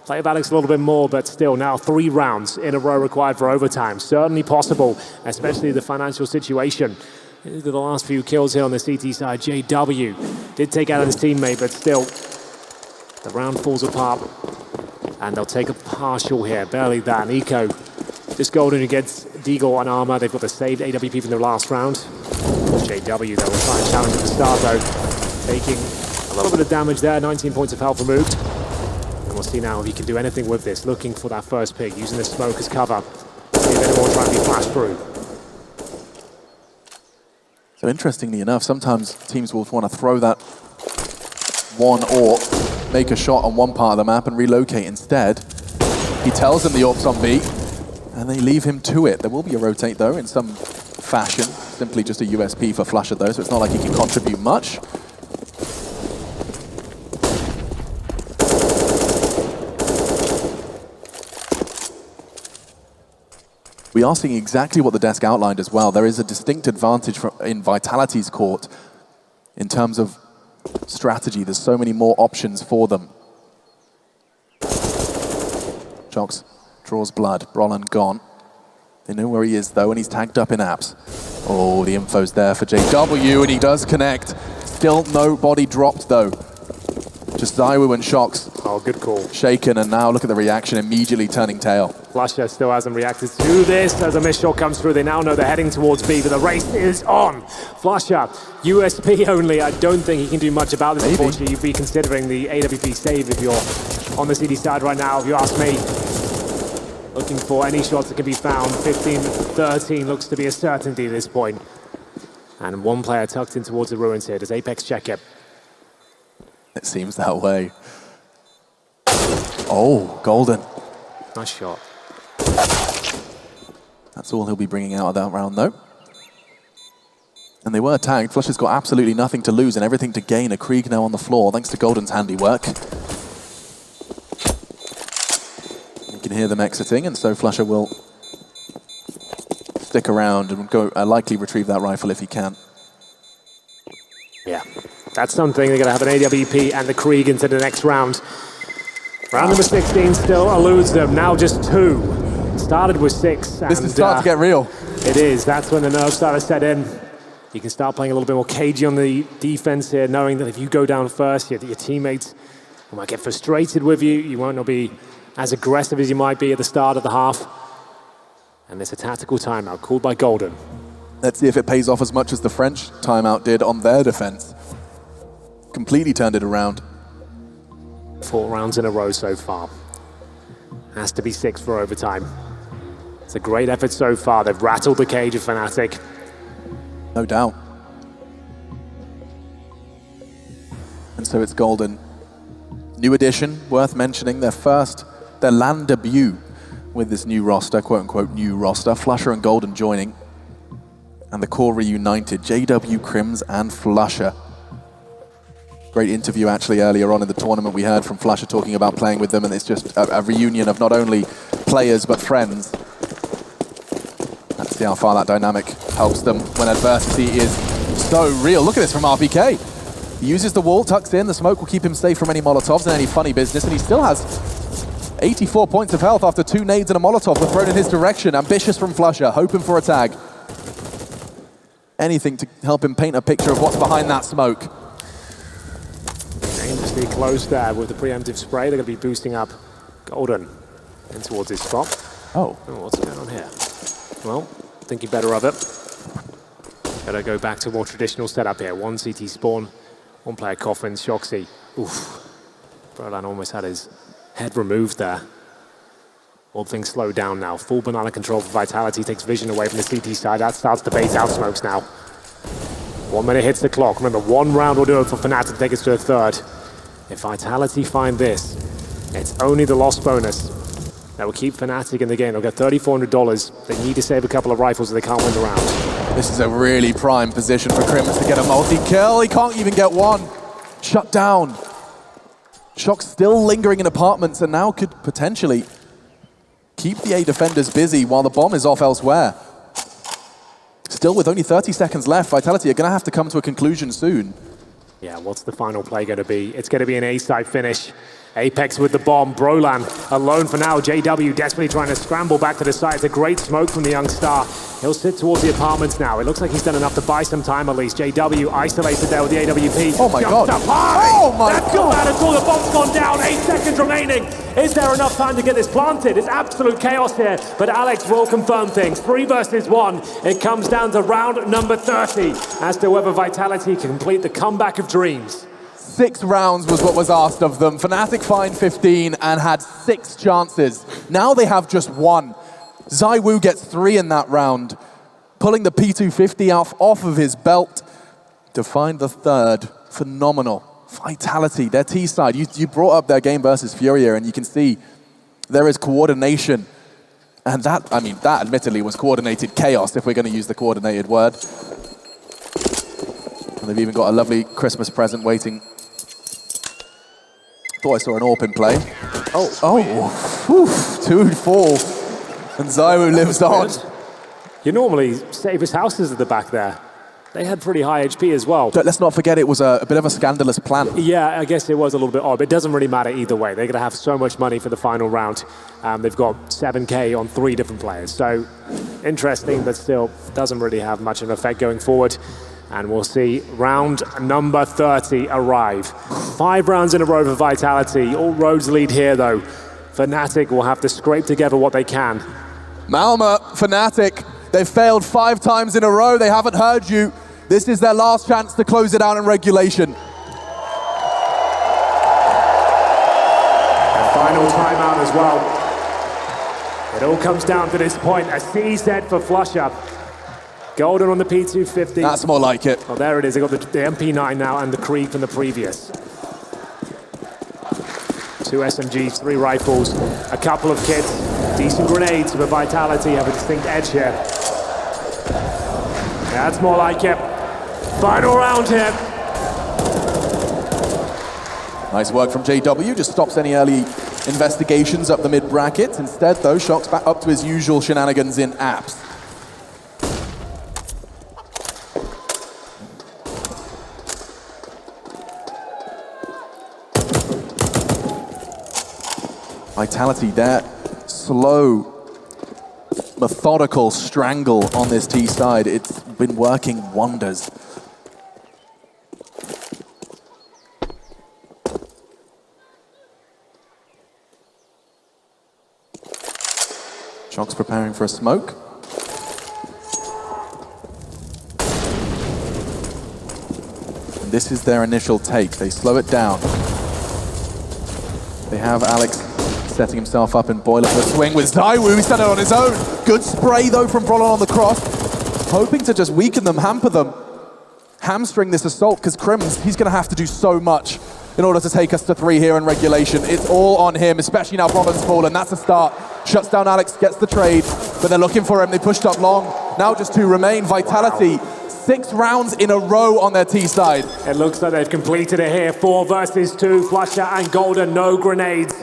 play with Alex a little bit more, but still now 3 rounds in a row required for overtime. Certainly possible, especially the financial situation. Into the last few kills here on the CT side. JW did take out his teammate, but still the round falls apart, and they'll take a partial here, barely that. Nico, this Golden who gets Deagle on armor. They've got the saved AWP from their last round. JW, though, will try and challenge at the start, though, taking a little bit of damage there. 19 points of health removed. And we'll see now if he can do anything with this. Looking for that first pick, using the smoke as cover. See if anyone will try and be flashed through. So interestingly enough, sometimes teams will want to throw that one AWP, make a shot on one part of the map and relocate instead. He tells them the AWP's on B, and they leave him to it. There will be a rotate though, in some fashion. Simply just a USP for Flusher though, so it's not like he can contribute much. We are seeing exactly what the desk outlined as well. There is a distinct advantage in Vitality's court in terms of strategy. There's so many more options for them. Jox draws blood. Brolan gone. They know where he is though, and he's tagged up in apps. Oh, the info's there for JW, and he does connect. Still no body dropped though. Just Zywoo and Shox. Oh, good call. Shaken, and now look at the reaction, immediately turning tail. Flusher still hasn't reacted to this. As a missed shot comes through, they now know they're heading towards B, but the race is on. Flusher, USP only. I don't think he can do much about this, unfortunately. You'd be considering the AWP save if you're on the CD side right now, if you ask me. looking for any shots that can be found. 15-13 looks to be a certainty at this point. And one player tucked in towards the ruins here. Does Apex check it? It seems that way. Oh, Golden. Nice shot. That's all he'll be bringing out of that round, though. And they were tagged. Flusha's got absolutely nothing to lose and everything to gain. A Krieg now on the floor, thanks to Golden's handiwork. You can hear them exiting, and so Flusha will stick around and go likely retrieve that rifle if he can. Yeah, that's something. They're going to have an AWP and the Krieg into the next round. Round number 16 still eludes them. Now just 2. Started with 6. This is starting to get real. It is. That's when the nerves start to set in. You can start playing a little bit more cagey on the defense here, knowing that if you go down first, your teammates might get frustrated with you. You won't be as aggressive as you might be at the start of the half. And it's a tactical timeout called by Golden. Let's see if it pays off as much as the French timeout did on their defense. Completely turned it around. 4 rounds in a row so far. Has to be 6 for overtime. It's a great effort so far. They've rattled the cage of Fnatic. No doubt. And so it's Golden. New addition, worth mentioning, their LAN debut with this new roster, quote-unquote new roster. Flusha and Golden joining. And the core reunited, JW, Crims, and Flusha. Great interview actually earlier on in the tournament we heard from Flusha talking about playing with them, and it's just a reunion of not only players but friends. Let's see how far that dynamic helps them when adversity is so real. Look at this from RPK. He uses the wall, tucks in, the smoke will keep him safe from any Molotovs and any funny business, and he still has 84 points of health after 2 nades and a Molotov were thrown in his direction. Ambitious from Flusha, hoping for a tag. Anything to help him paint a picture of what's behind that smoke. Dangerously close there with the preemptive spray. They're going to be boosting up Golden in towards his spot. Oh. What's going on here? Well, thinking better of it. Gotta go back to a more traditional setup here. 1 CT spawn, 1 player coffin, Shoxy. Oof. Brolan almost had his head removed there. All things slow down now. Full banana control for Vitality, takes vision away from the CT side. That starts to bait out smokes now. 1 minute hits the clock. Remember, 1 round will do it for Fnatic to take us to a 3rd. If Vitality find this, it's only the loss bonus that will keep Fnatic in the game. They'll get $3,400. They need to save a couple of rifles or they can't win the round. This is a really prime position for Crims to get a multi-kill. He can't even get 1. Shut down. Shock's still lingering in apartments and now could potentially keep the A defenders busy while the bomb is off elsewhere. Still with only 30 seconds left, Vitality are going to have to come to a conclusion soon. Yeah, what's the final play going to be? It's going to be an A-side finish. Apex with the bomb. Brolan alone for now. JW desperately trying to scramble back to the side. It's a great smoke from the young star. He'll sit towards the apartments now. It looks like he's done enough to buy some time at least. JW isolated there with the AWP. Oh my God. Oh my God. That's until the bomb's gone down. 8 seconds remaining. Is there enough time to get this planted? It's absolute chaos here. But Alex will confirm things. 3 versus 1. It comes down to round number 30 as to whether Vitality can complete the comeback of dreams. 6 rounds was what was asked of them. Fnatic fined 15 and had 6 chances. Now they have just 1. ZywOo gets 3 in that round, pulling the P250 off of his belt to find the 3rd. Phenomenal. Vitality, their T side. You brought up their game versus Furia, and you can see there is coordination. And that admittedly was coordinated chaos, if we're going to use the coordinated word. And they've even got a lovely Christmas present waiting. Thought I saw an AWP in play. Whew, 2-4. And ZywOo lives on. You normally save his houses at the back there. They had pretty high HP as well. Let's not forget it was a bit of a scandalous plan. Yeah, I guess it was a little bit odd, but it doesn't really matter either way. They're going to have so much money for the final round. They've got 7K on 3 different players. So interesting, but still doesn't really have much of an effect going forward. And we'll see round number 30 arrive. 5 rounds in a row for Vitality. All roads lead here, though. Fnatic will have to scrape together what they can. Malma, Fnatic, they've failed 5 times in a row. They haven't heard you. This is their last chance to close it out in regulation. Final timeout as well. It all comes down to this point. A C set for Flusher. Golden on the P250. That's more like it. Oh, there it is. They got the MP9 now and the Creed from the previous. 2 SMGs, 3 rifles, a couple of kits, decent grenades for Vitality, have a distinct edge here. That's more like it. Final round here. Nice work from JW, just stops any early investigations up the mid-bracket. Instead, though, Shock's back up to his usual shenanigans in apps. Vitality there, slow, methodical strangle on this T side. It's been working wonders. Shock's preparing for a smoke. And this is their initial take. They slow it down. They have Alex setting himself up in boiler for a swing with ZywOo. He's done it on his own. Good spray, though, from Brolin on the cross. Hoping to just weaken them, hamper them, hamstring this assault, because Crims, he's going to have to do so much in order to take us to 3 here in regulation. It's all on him, especially now Brolin's fallen. That's a start. Shuts down Alex, gets the trade, but they're looking for him. They pushed up long. Now just 2 remain. Vitality, 6 rounds in a row on their T side. It looks like they've completed it here. 4 versus 2. Flusher and Golden, no grenades.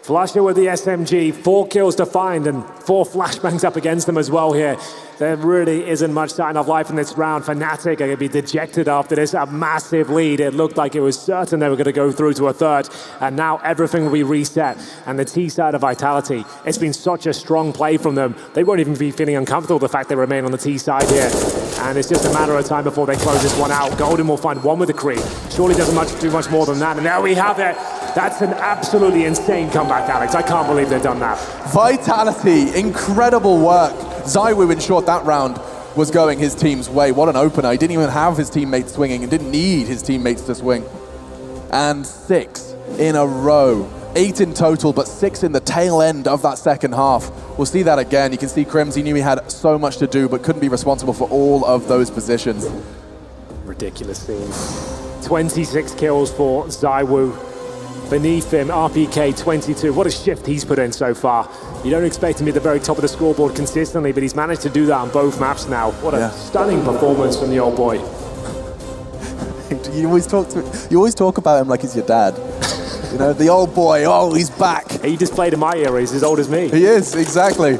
Flusher with the SMG, 4 kills to find and 4 flashbangs up against them as well here. There really isn't much sign of life in this round. Fnatic are going to be dejected after this, a massive lead. It looked like it was certain they were going to go through to a third, and now everything will be reset. And the T side of Vitality, it's been such a strong play from them. They won't even be feeling uncomfortable with the fact they remain on the T side here. And it's just a matter of time before they close this one out. Golden will find one with the Creed. Surely doesn't do much more than that. And there we have it. That's an absolutely insane comeback, Alex. I can't believe they've done that. Vitality, incredible work. ZywOo ensured that round was going his team's way. What an opener. He didn't even have his teammates swinging and didn't need his teammates to swing. And 6 in a row. 8 in total, but 6 in the tail end of that second half. We'll see that again. You can see Crims, he knew he had so much to do, but couldn't be responsible for all of those positions. Ridiculous scene. 26 kills for ZywOo. Beneath him, RPK 22. What a shift he's put in so far. You don't expect him to be at the very top of the scoreboard consistently, but he's managed to do that on both maps now. What a stunning performance from the old boy. You always talk about him like he's your dad. You know, the old boy, oh, he's back. He just played in my era, he's as old as me. He is, exactly.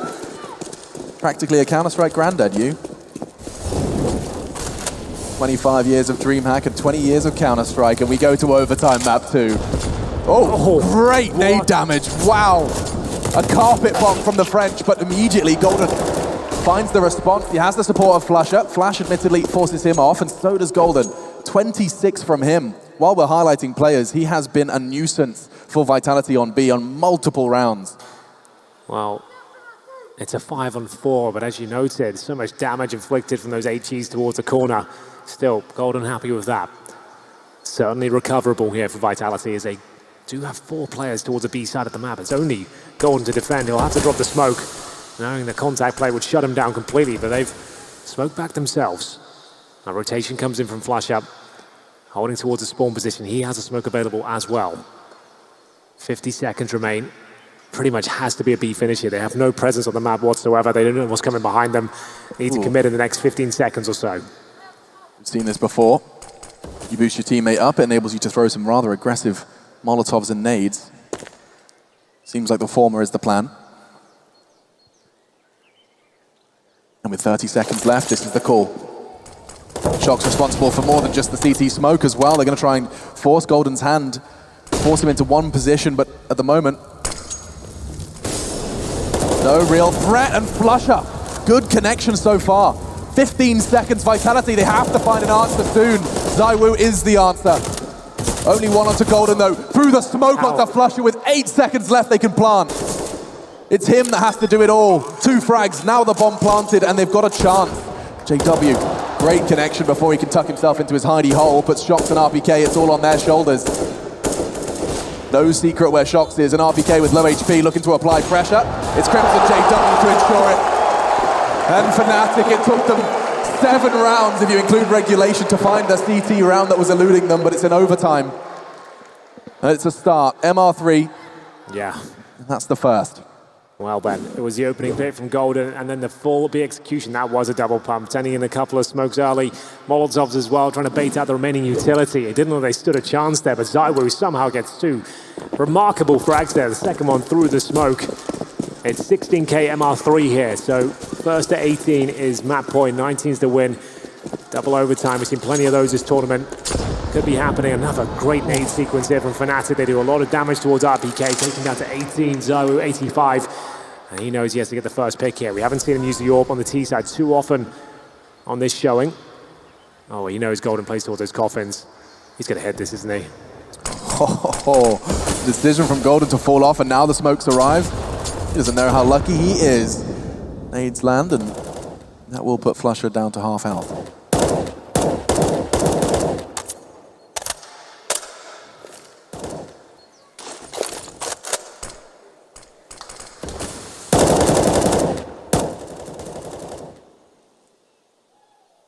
Practically a Counter-Strike granddad, you. 25 years of DreamHack and 20 years of Counter-Strike, and we go to overtime map 2. Oh, great nade damage. Wow. A carpet bomb from the French, but immediately Golden finds the response. He has the support of Flusher. Flash admittedly forces him off, and so does Golden. 26 from him. While we're highlighting players, he has been a nuisance for Vitality on B on multiple rounds. Well, it's a 5-on-4, but as you noted, so much damage inflicted from those HEs towards the corner. Still, Golden happy with that. Certainly recoverable here for Vitality as they do have 4 players towards the B side of the map. It's only Golden to defend. He'll have to drop the smoke, knowing the contact play would shut him down completely, but they've smoked back themselves. A rotation comes in from Flash Up, holding towards the spawn position. He has a smoke available as well. 50 seconds remain. Pretty much has to be a B finish here. They have no presence on the map whatsoever. They don't know what's coming behind them. They need to commit in the next 15 seconds or so. We've seen this before. You boost your teammate up, it enables you to throw some rather aggressive Molotovs and nades. Seems like the former is the plan. And with 30 seconds left, this is the call. Shock's responsible for more than just the CT smoke as well. They're going to try and force Golden's hand, force him into one position, but at the moment, no real threat, and Flusher. Good connection so far. 15 seconds, Vitality, they have to find an answer soon. ZywOo is the answer. Only one onto Golden though. Through the smoke onto Flusher with 8 seconds left they can plant. It's him that has to do it all. 2 frags, now the bomb planted, and they've got a chance. JW, great connection before he can tuck himself into his hidey hole, puts Shox and RPK, it's all on their shoulders. No secret where Shox is, and RPK with low HP looking to apply pressure. It's Crimson JW to ensure it. And Fnatic, it took them 7 rounds, if you include regulation, to find the CT round that was eluding them, but it's in overtime. And it's a start. MR3. Yeah. And that's the first. Well, Ben, it was the opening pick from Golden, and then the full B execution. That was a double pump, sending in a couple of smokes early. Molotovs as well, trying to bait out the remaining utility. It didn't look like they stood a chance there, but ZywOo somehow gets 2 remarkable frags there. The second one through the smoke. It's 16k MR3 here, so first to 18 is map point, 19 is the win. Double overtime, we've seen plenty of those this tournament. Could be happening. Another great nade sequence here from Fnatic. They do a lot of damage towards RPK, taking down to 18, ZywOo 85. And he knows he has to get the first pick here. We haven't seen him use the AWP on the T side too often on this showing. Oh, he knows Golden plays towards those coffins. He's going to head this, isn't he? Oh, decision from Golden to fall off, and now the smokes arrive. He doesn't know how lucky he is. Nades land, and that will put Flusher down to half health.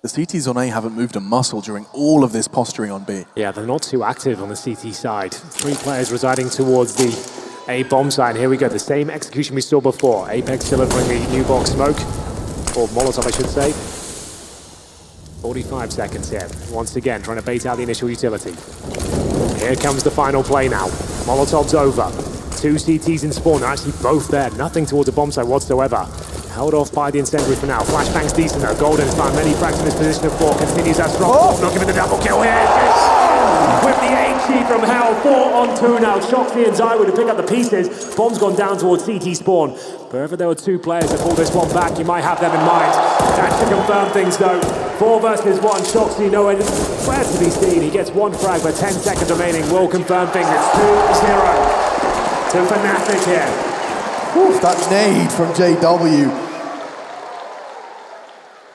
The CTs on A haven't moved a muscle during all of this posturing on B. Yeah, they're not too active on the CT side. 3 players residing towards the A bomb side. Here we go, the same execution we saw before. Apex delivering the new box smoke, or Molotov I should say. 45 seconds here. Once again, trying to bait out the initial utility. Here comes the final play now. Molotov's over. 2 CTs in spawn, they're actually both there. Nothing towards the bomb side whatsoever. Held off by the incendiary for now. Flashbang's decent though. Golden has found many frags in this position of 4. Continues that strong. Not giving the double kill here. With the HE from Hell. 4 on 2 now. Shoxy and ZywOo to pick up the pieces. Bomb's gone down towards CT spawn. Wherever there were 2 players that pulled this one back, you might have them in mind. That should confirm things though. 4 versus 1. Shoxy nowhere to be seen. He gets 1 frag, but 10 seconds remaining will confirm things. It's 2-0 to Fnatic here. Oof, that nade from JW.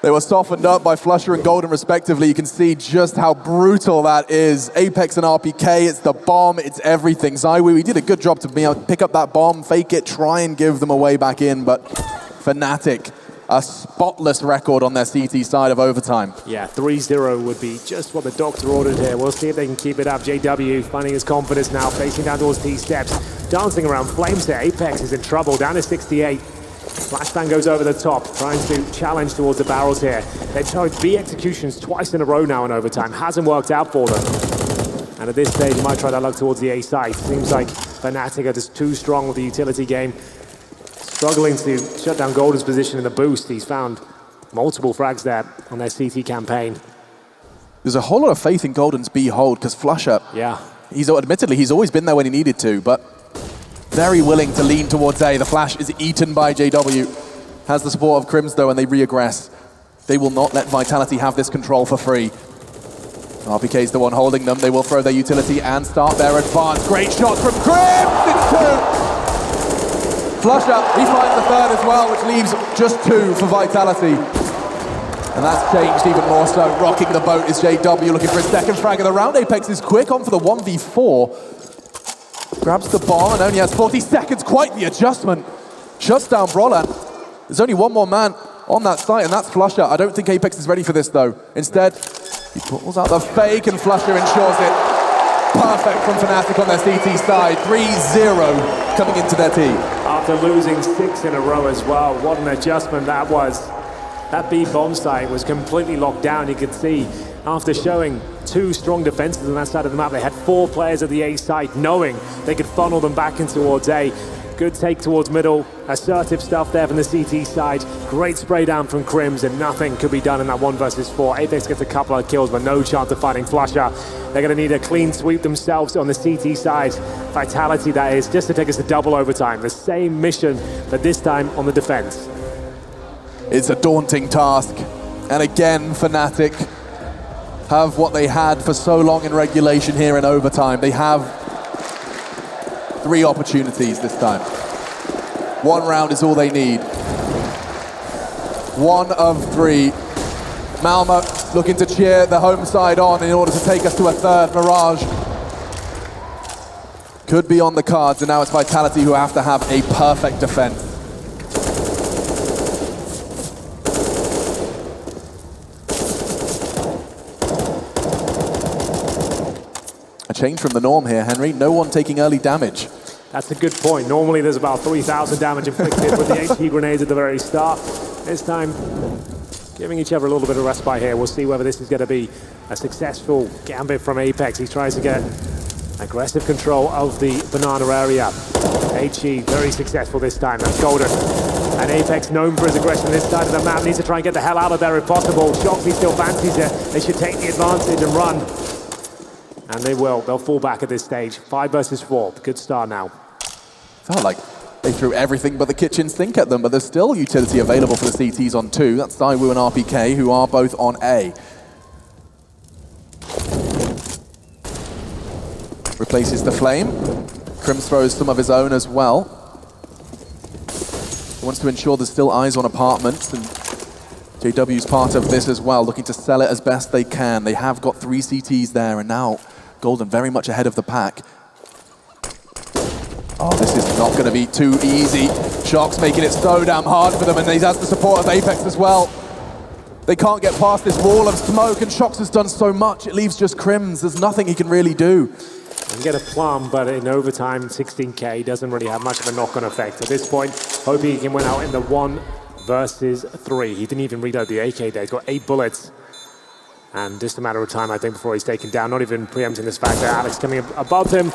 They were softened up by Flusher and Golden respectively. You can see just how brutal that is. Apex and RPK, it's the bomb, it's everything. ZywOo, he did a good job to pick up that bomb, fake it, try and give them a way back in, but Fnatic, a spotless record on their CT side of overtime. Yeah, 3-0 would be just what the doctor ordered here. We'll see if they can keep it up. JW finding his confidence now, facing down towards T-steps, dancing around flames there. Apex is in trouble, down to 68. Flashbang goes over the top, trying to challenge towards the barrels here. They've tried B executions twice in a row now in overtime. Hasn't worked out for them. And at this stage, you might try that luck towards the A side. Seems like Fnatic are just too strong with the utility game. Struggling to shut down Golden's position in the boost. He's found multiple frags there on their CT campaign. There's a whole lot of faith in Golden's B hold, because Flusher, admittedly, he's always been there when he needed to, but very willing to lean towards A. The flash is eaten by JW. Has the support of Crims though, and they reaggress. They will not let Vitality have this control for free. RPK's the one holding them. They will throw their utility and start their advance. Great shot from Crims! It's 2! Flusher, he finds the third as well, which leaves just 2 for Vitality. And that's changed even more so. Rocking the boat is JW, looking for his second frag of the round. Apex is quick on for the 1v4. Grabs the bomb and only has 40 seconds. Quite the adjustment. Shuts down Brolan. There's only one more man on that site, and that's Flusher. I don't think Apex is ready for this, though. Instead, he pulls out the fake, and Flusher ensures it. Perfect from Fnatic on their CT side. 3-0 coming into their team. After losing 6 in a row as well, what an adjustment that was. That B bomb site was completely locked down. You could see after showing 2 strong defenses on that side of the map, they had 4 players at the A side, knowing they could funnel them back in towards A. Good take towards middle, assertive stuff there from the CT side. Great spray down from Crims, and nothing could be done in that 1 versus 4. Apex gets a couple of kills, but no chance of fighting Flusher. They're going to need a clean sweep themselves on the CT side. Vitality, that is, just to take us to double overtime. The same mission, but this time on the defense. It's a daunting task. And again, Fnatic have what they had for so long in regulation here in overtime. They have 3 opportunities this time. 1 round is all they need. 1 of 3. Malmo looking to cheer the home side on in order to take us to a third. Mirage could be on the cards, and now it's Vitality who have to have a perfect defense. A change from the norm here, Henry. No one taking early damage. That's a good point. Normally there's about 3,000 damage inflicted with the HP grenades at the very start. This time, giving each other a little bit of respite here. We'll see whether this is going to be a successful gambit from Apex. He tries to get aggressive control of the banana area. HE very successful this time. That's Golden. And Apex, known for his aggression this side of the map, needs to try and get the hell out of there if possible. Shoxy still fancies it. They should take the advantage and run. And they will. They'll fall back at this stage. 5 versus 4. Good start now. Felt like they threw everything but the kitchen sink at them, but there's still utility available for the CTs on 2. That's ZywOo and RPK, who are both on A. Replaces the flame. Crims throws some of his own as well. He wants to ensure there's still eyes on apartments, and JW's part of this as well, looking to sell it as best they can. They have got 3 CTs there, and now Golden very much ahead of the pack. Oh, this is not going to be too easy. Shox making it so damn hard for them, and he has the support of Apex as well. They can't get past this wall of smoke, and Shox has done so much. It leaves just Crims. There's nothing he can really do. You can get a plum, but in overtime, 16k doesn't really have much of a knock-on effect. At this point, hoping he can win out in the 1 versus 3. He didn't even reload the AK there. He's got 8 bullets. And just a matter of time, I think, before he's taken down. Not even preempting this fact that Alex coming above him.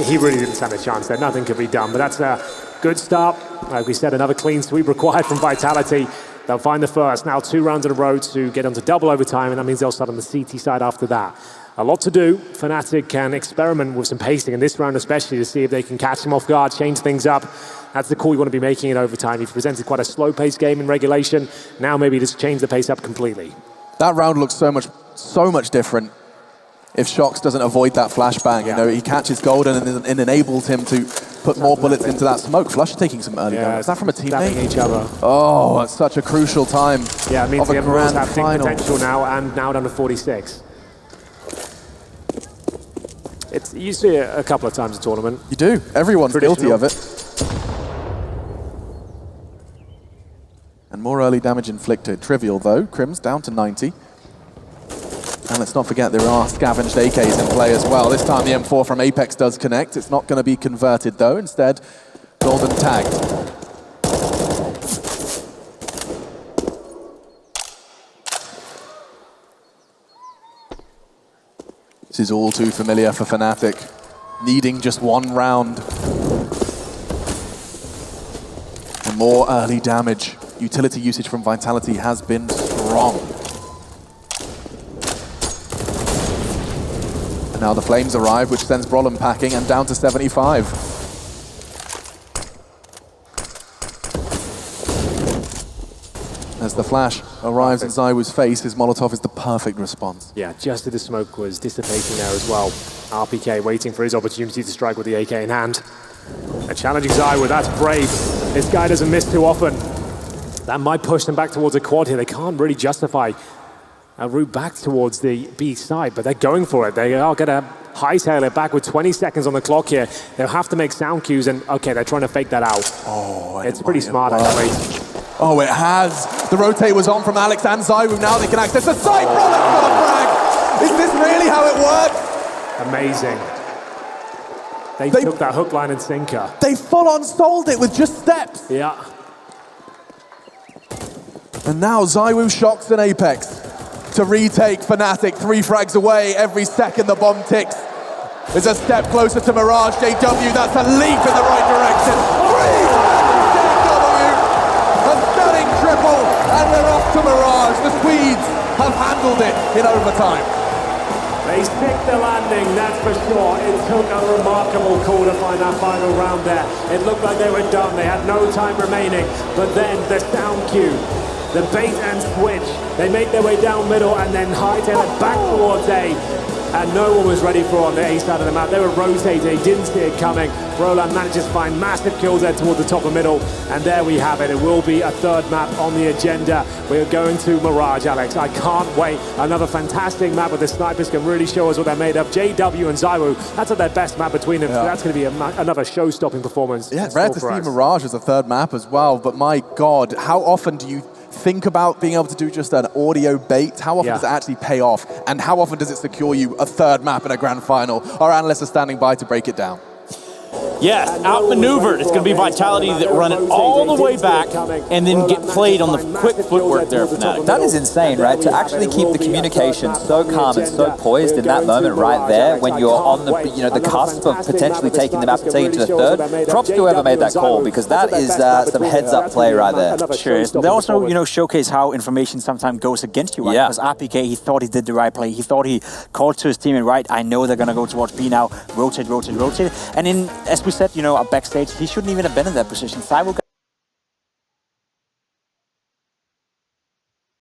He really didn't stand a chance there. Nothing could be done. But that's a good start. Like we said, another clean sweep required from Vitality. They'll find the first. Now 2 rounds in a row to get onto double overtime, and that means they'll start on the CT side after that. A lot to do. Fnatic can experiment with some pacing in this round especially to see if they can catch him off guard, change things up. That's the call you want to be making in overtime. You've presented quite a slow-paced game in regulation. Now maybe just change the pace up completely. That round looks so much different if Shox doesn't avoid that flashbang. You know, he catches Golden and it enables him to put more bullets into that smoke. Flush taking some early damage. Is that from a teammate? Each other. Oh, it's such a crucial time. Yeah, it means of the a grand have final. potential now, and now down to 46. You see it a couple of times in tournament. You do. Everyone's guilty of it. And more early damage inflicted. Trivial though. Crims down to 90. And let's not forget there are scavenged AKs in play as well. This time the M4 from Apex does connect. It's not going to be converted though. Instead, Golden tagged. This is all too familiar for Fnatic. Needing just 1 round. And more early damage. Utility usage from Vitality has been strong. And now the flames arrive, which sends Brolin packing and down to 75. As the flash arrives in ZywOo's face, his Molotov is the perfect response. Yeah, just as the smoke was dissipating there as well. RPK waiting for his opportunity to strike with the AK in hand. A challenging ZywOo, that's brave. This guy doesn't miss too often. That might push them back towards a quad here. They can't really justify a route back towards the B side, but they're going for it. They are going to hightail it back with 20 seconds on the clock here. They'll have to make sound cues, and okay, they're trying to fake that out. Oh, it's pretty smart, actually. Oh, it has. The rotate was on from Alex and ZywOo. Now they can access the side. Brolin for the frag. Is this really how it works? Amazing. They took that hook, line, and sinker. They full-on sold it with just steps. Yeah. And now ZywOo, Shox, and Apex to retake Fnatic. 3 frags away. Every second the bomb ticks. There's a step closer to Mirage. JW, that's a leap in the right direction. 3! JW, a stunning triple, and we're off to Mirage. The Swedes have handled it in overtime. They stick the landing, that's for sure. It took a remarkable call to find that final round there. It looked like they were done. They had no time remaining. But then the sound cue, the bait and switch. They make their way down middle and then hightail it back towards A. and no one was ready for on the A side of the map. They were rotating, they didn't see it coming. Roland manages to find massive kills there toward the top and middle, and there we have it. It will be a third map on the agenda. We're going to Mirage, Alex. I can't wait. Another fantastic map where the snipers can really show us what they're made of. JW and Zywu, that's their best map between them. Yeah. So that's going to be another show-stopping performance. Yeah, it's rare to see Mirage as a third map as well, but my God, how often do you think about being able to do just an audio bait? How often does it actually pay off? And how often does it secure you a third map in a grand final? Our analysts are standing by to break it down. Yes, outmaneuvered. It's going to be Vitality that run it all the way back and then get played on the quick footwork there, Fnatic. That is insane, right? To actually keep the communication so calm and so poised in that moment right there when you're on the the cusp of potentially taking the map and taking it to the third. Props to whoever made that call, because that is some heads-up play right there. Sure. They also, showcase how information sometimes goes against you, right? Yeah. Because RPK, he thought he did the right play. He thought he called to his team and right, I know they're going to go towards B now. Rotate, rotate, rotate. And as we said, backstage, he shouldn't even have been in that position. Zywu